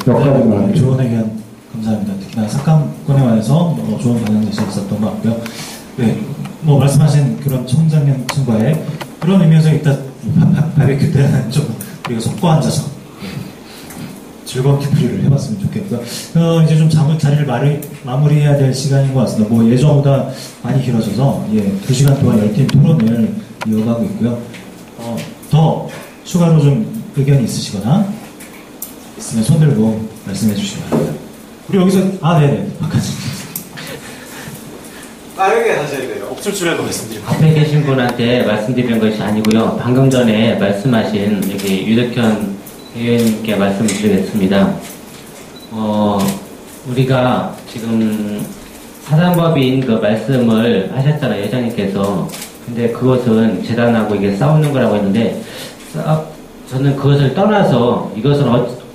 S12: 역할만 하는
S1: 좋은 의견 감사합니다. 특히나 삭감권에 관해서 좋은 방향 제시가 있었던 것 같고요. 네, 뭐 말씀하신 그런 청장년층과의 그런 의미에서 일단 바베큐 때는 좀 우리가 속고 앉아서 즐겁게 풀이를 해봤으면 좋겠고요. 이제 좀 자리를 마무리해야 될 시간인 것 같습니다. 뭐 예정보다 많이 길어져서 2시간 동안 열띤 토론을 이어가고 있고요. 더 추가로 좀 의견이 있으시거나 있으면 손 들고 말씀해 주시기 바랍니다. 우리 여기서 네네 바깥에
S2: 빠르게 하셔야 돼요. 옥출출해도 말씀드립니다.
S6: 앞에 계신 분한테 말씀드리는 것이 아니고요. 방금 전에 말씀하신 여기 유덕현 의원님께 말씀을 드리겠습니다. 우리가 지금 사단법인 그 말씀을 하셨잖아요, 회장님께서. 근데 그것은 재단하고 이게 싸우는 거라고 했는데, 저는 그것을 떠나서 이것은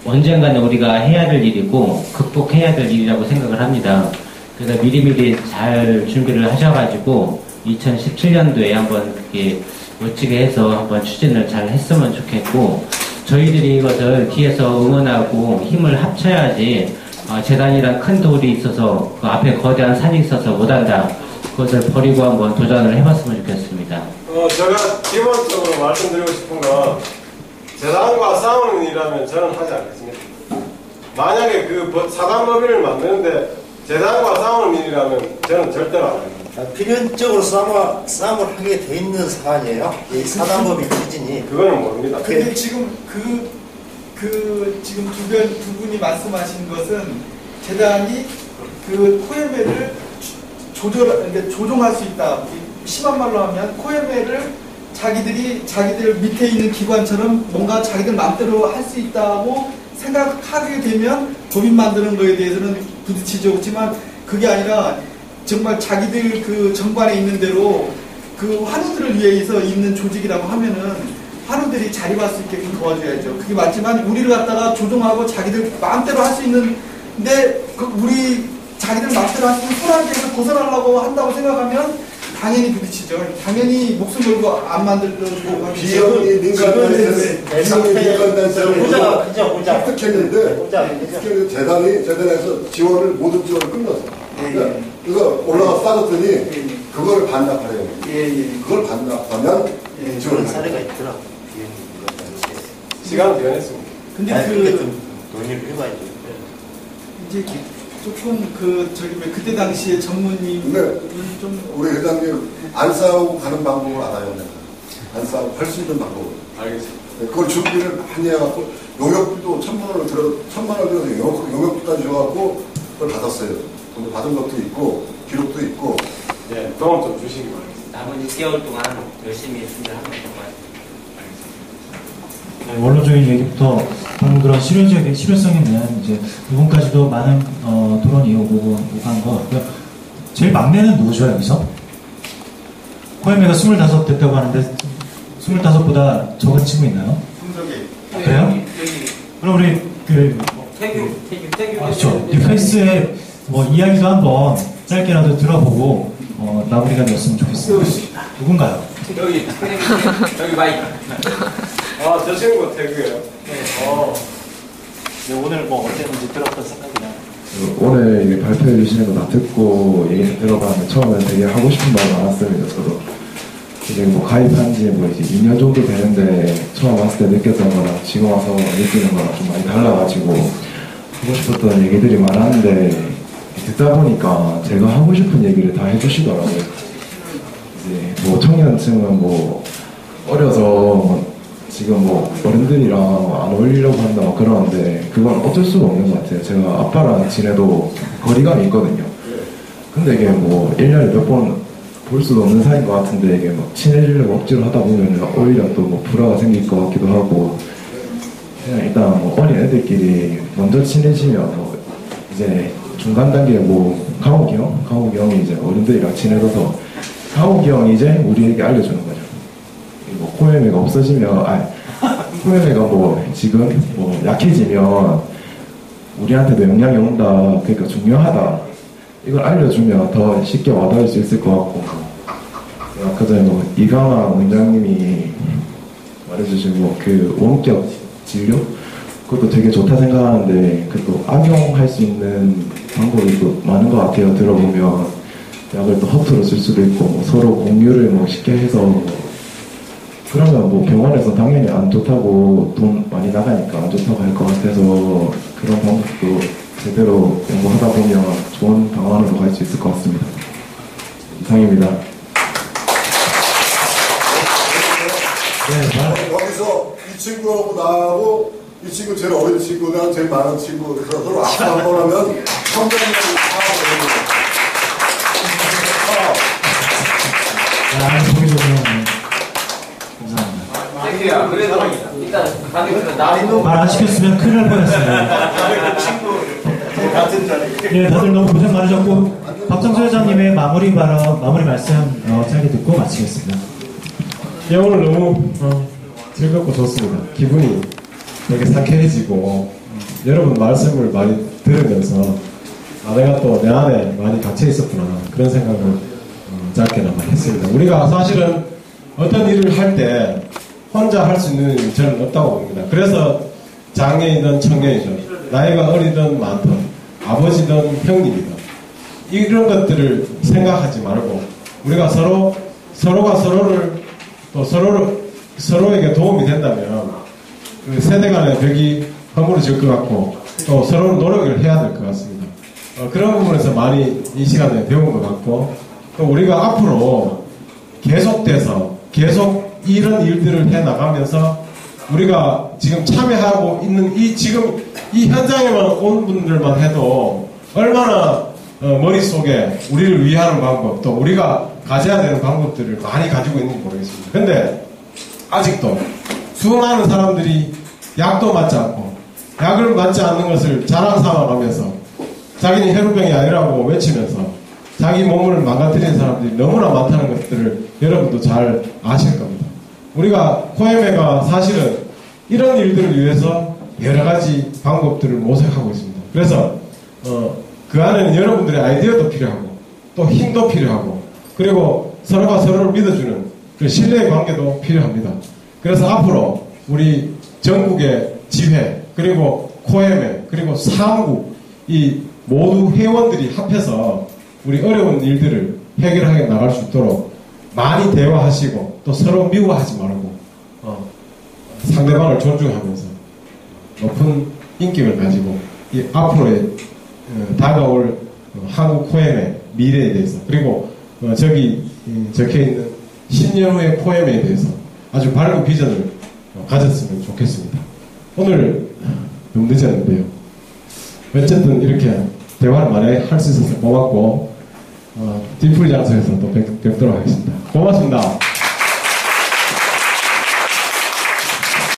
S6: 언젠가는 우리가 해야 될 일이고 극복해야 될 일이라고 생각을 합니다. 그래서 미리미리 잘 준비를 하셔가지고 2017년도에 한번 그게 멋지게 해서 한번 추진을 잘 했으면 좋겠고, 저희들이 이것을 뒤에서 응원하고 힘을 합쳐야지 재단이란 큰 돌이 있어서 그 앞에 거대한 산이 있어서 못한다. 그것을 버리고 한번 도전을 해봤으면 좋겠습니다.
S13: 제가 기본적으로 말씀드리고 싶은 건, 재단과 싸우는 일이라면 저는 하지 않겠습니다. 만약에 그 사단법인을 만드는데 재단과 싸우는 일이라면 저는 절대로 안 합니다.
S8: 필연적으로 싸움을 하게 돼 있는 사안이에요. 이 사단법인 추진이.
S13: 그거는 모릅니다.
S10: 근데 지금 지금 두 분이 말씀하신 것은 재단이 그 코에메를 조종할 수 있다. 심한 말로 하면 코에메를 자기들 밑에 있는 기관처럼 뭔가 자기들 마음대로 할 수 있다고 생각하게 되면 법인 만드는 거에 대해서는 부딪히죠. 그렇지만 그게 아니라 정말 자기들 그 정관에 있는 대로 그 환우들을 위해서 있는 조직이라고 하면은 환우들이 자립할 수 있게끔 도와줘야죠. 그게 맞지만 우리를 갖다가 조종하고 자기들 마음대로 할 수 있는데 우리 자기들 마음대로 할 수 있는 소란계에서 벗어나려고 한다고 생각하면 당연히 부딪히죠. 당연히 목숨 걸고 안 만들고
S12: 비영리 민간단체를 획득했는데 재단에서 지원을 모든 지원을 끝났어. 그래서 올라가 싸졌더니 그걸 반납하래요. 그걸 반납하면 지원을
S2: 사례가 있더라.
S13: 시간은 대연했습니다.
S10: 근데
S2: 논의를 해봐야죠.
S10: 이제 조금 그때 당시에 전문의는 좀
S12: 우리 회장님 안 싸우고 가는 방법을 알아요. 안 싸우고 할 수 있는 방법을.
S13: 알겠습니다.
S12: 그걸 준비를 많이 해갖고 용역비도 1,000만 원을 들어서 용역비까지 줘갖고 그걸 받았어요. 근데 받은 것도 있고 기록도 있고.
S13: 네, 도움 좀 주시기 바랍니다.
S3: 남은 6개월 동안 열심히 했습니다.
S1: 네, 원론적인 얘기부터 방금 그런 실효성 있는 이제 부분까지도 많은 토론이 오고 간 것 같고요. 제일 막내는 누구죠 여기서? 코에메가 25 됐다고 하는데 25보다 적은 친구 있나요? 그래요? 그럼 우리
S3: 태규.
S1: 그렇죠. 뉴페이스의 뭐 이야기도 한번 짧게라도 들어보고 마무리가 되었으면 좋겠습니다. 누군가요?
S3: 여기 마이크.
S13: 저 친구가 태그예요.
S2: 네, 오늘 뭐 어땠는지 들었던 생각이나.
S14: 오늘 이게 발표해 주시는 거 다 듣고 얘기 들어봤는데 처음에는 되게 하고 싶은 말이 많았습니다. 저도 이제 뭐 가입한 지 뭐 이제 2년 정도 되는데 처음 왔을 때 느꼈던 거랑 지금 와서 느끼는 거랑 좀 많이 달라가지고 하고 싶었던 얘기들이 많았는데 듣다 보니까 제가 하고 싶은 얘기를 다 해주시더라고요. 이제 뭐 청년층은 뭐 어려서 지금 뭐 어른들이랑 안 어울리려고 한다 막 그러는데 그건 어쩔 수가 없는 것 같아요. 제가 아빠랑 지내도 거리감이 있거든요. 근데 이게 뭐 1년에 몇 번 볼 수도 없는 사이인 것 같은데 이게 막 친해지려고 억지로 하다 보면 오히려 또 뭐 불화가 생길 것 같기도 하고 그냥 일단 뭐 어린 애들끼리 먼저 친해지면 뭐 이제 중간 단계 뭐 강욱이 형이 이제 어른들이랑 친해져서 강욱이 형이 이제 우리에게 알려주는 거죠. 뭐 코에메가 없어지면 코에메가 뭐 지금 뭐 약해지면 우리한테도 영향이 온다. 그러니까 중요하다. 이걸 알려주면 더 쉽게 와닿을 수 있을 것 같고 아까 전에 뭐 이강화 원장님이 말해주신 뭐 그 원격 진료 그것도 되게 좋다 생각하는데 그것도 악용할 수 있는 방법이 또 많은 것 같아요. 들어보면 약을 또 허투루 쓸 수도 있고 뭐 서로 공유를 뭐 쉽게 해서 그러면 뭐 병원에서 당연히 안 좋다고 돈 많이 나가니까 안 좋다고 할 것 같아서 그런 방법도 제대로 연구하다 보면 좋은 방안으로 갈 수 있을 것 같습니다. 이상입니다.
S12: 여기서 이 친구하고 나하고 이 친구 제일 어린 친구랑 제일 많은 친구 그래서 서로 악수 한번 하면 성장이
S1: 보기 좋네요. 감사합니다.
S3: 태규야, 그래도 일단 가면
S1: 말 안 시켰으면 큰일 날 뻔했어요.
S2: 같은 자리.
S1: 예, 다들 너무 고생 많으셨고 박정수 회장님의 마무리 말씀 짧게 듣고 마치겠습니다.
S5: 예, 오늘 너무 즐겁고 좋습니다. 기분이 되게 상쾌해지고 여러분 말씀을 많이 들으면서 내가 또 내 안에 많이 갇혀 있었구나 그런 생각을 짧게나마 했습니다. 우리가 사실은 어떤 일을 할 때 혼자 할 수 있는 일은 저는 없다고 봅니다. 그래서 장애이든 청년이든 나이가 어리든 많든 아버지든 형님이든 이런 것들을 생각하지 말고 우리가 서로가 서로에게 도움이 된다면 그 세대 간의 벽이 허물어질 것 같고 또 서로 노력을 해야 될 것 같습니다. 그런 부분에서 많이 이 시간에 배운 것 같고 또 우리가 앞으로 계속 이런 일들을 해 나가면서 우리가 지금 참여하고 있는 지금 이 현장에만 온 분들만 해도 얼마나 머릿속에 우리를 위하는 방법 또 우리가 가져야 되는 방법들을 많이 가지고 있는지 모르겠습니다. 근데 아직도 수많은 사람들이 약도 맞지 않고 약을 맞지 않는 것을 자랑 삼아가면서 자기는 혈우병이 아니라고 외치면서 자기 몸을 망가뜨리는 사람들이 너무나 많다는 것들을 여러분도 잘 아실 겁니다. 우리가 코에메가 사실은 이런 일들을 위해서 여러 가지 방법들을 모색하고 있습니다. 그래서 그 안에는 여러분들의 아이디어도 필요하고 또 힘도 필요하고 그리고 서로가 서로를 믿어주는 그 신뢰의 관계도 필요합니다. 그래서 앞으로 우리 전국의 지회 그리고 코에메 그리고 사무국 이 모두 회원들이 합해서 우리 어려운 일들을 해결하게 나갈 수 있도록 많이 대화하시고 또 서로 미워하지 말고 상대방을 존중하면서 높은 인격을 가지고 이 앞으로의 다가올 한국 코엠의 미래에 대해서 그리고 저기 적혀있는 10년 후의 코엠에 대해서 아주 밝은 비전을 가졌으면 좋겠습니다. 오늘 너무 늦었는데요. 어쨌든 이렇게 대화를 많이 할 수 있어서 고맙고 뒤풀이 장소에서 또 뵙도록 하겠습니다. 고맙습니다.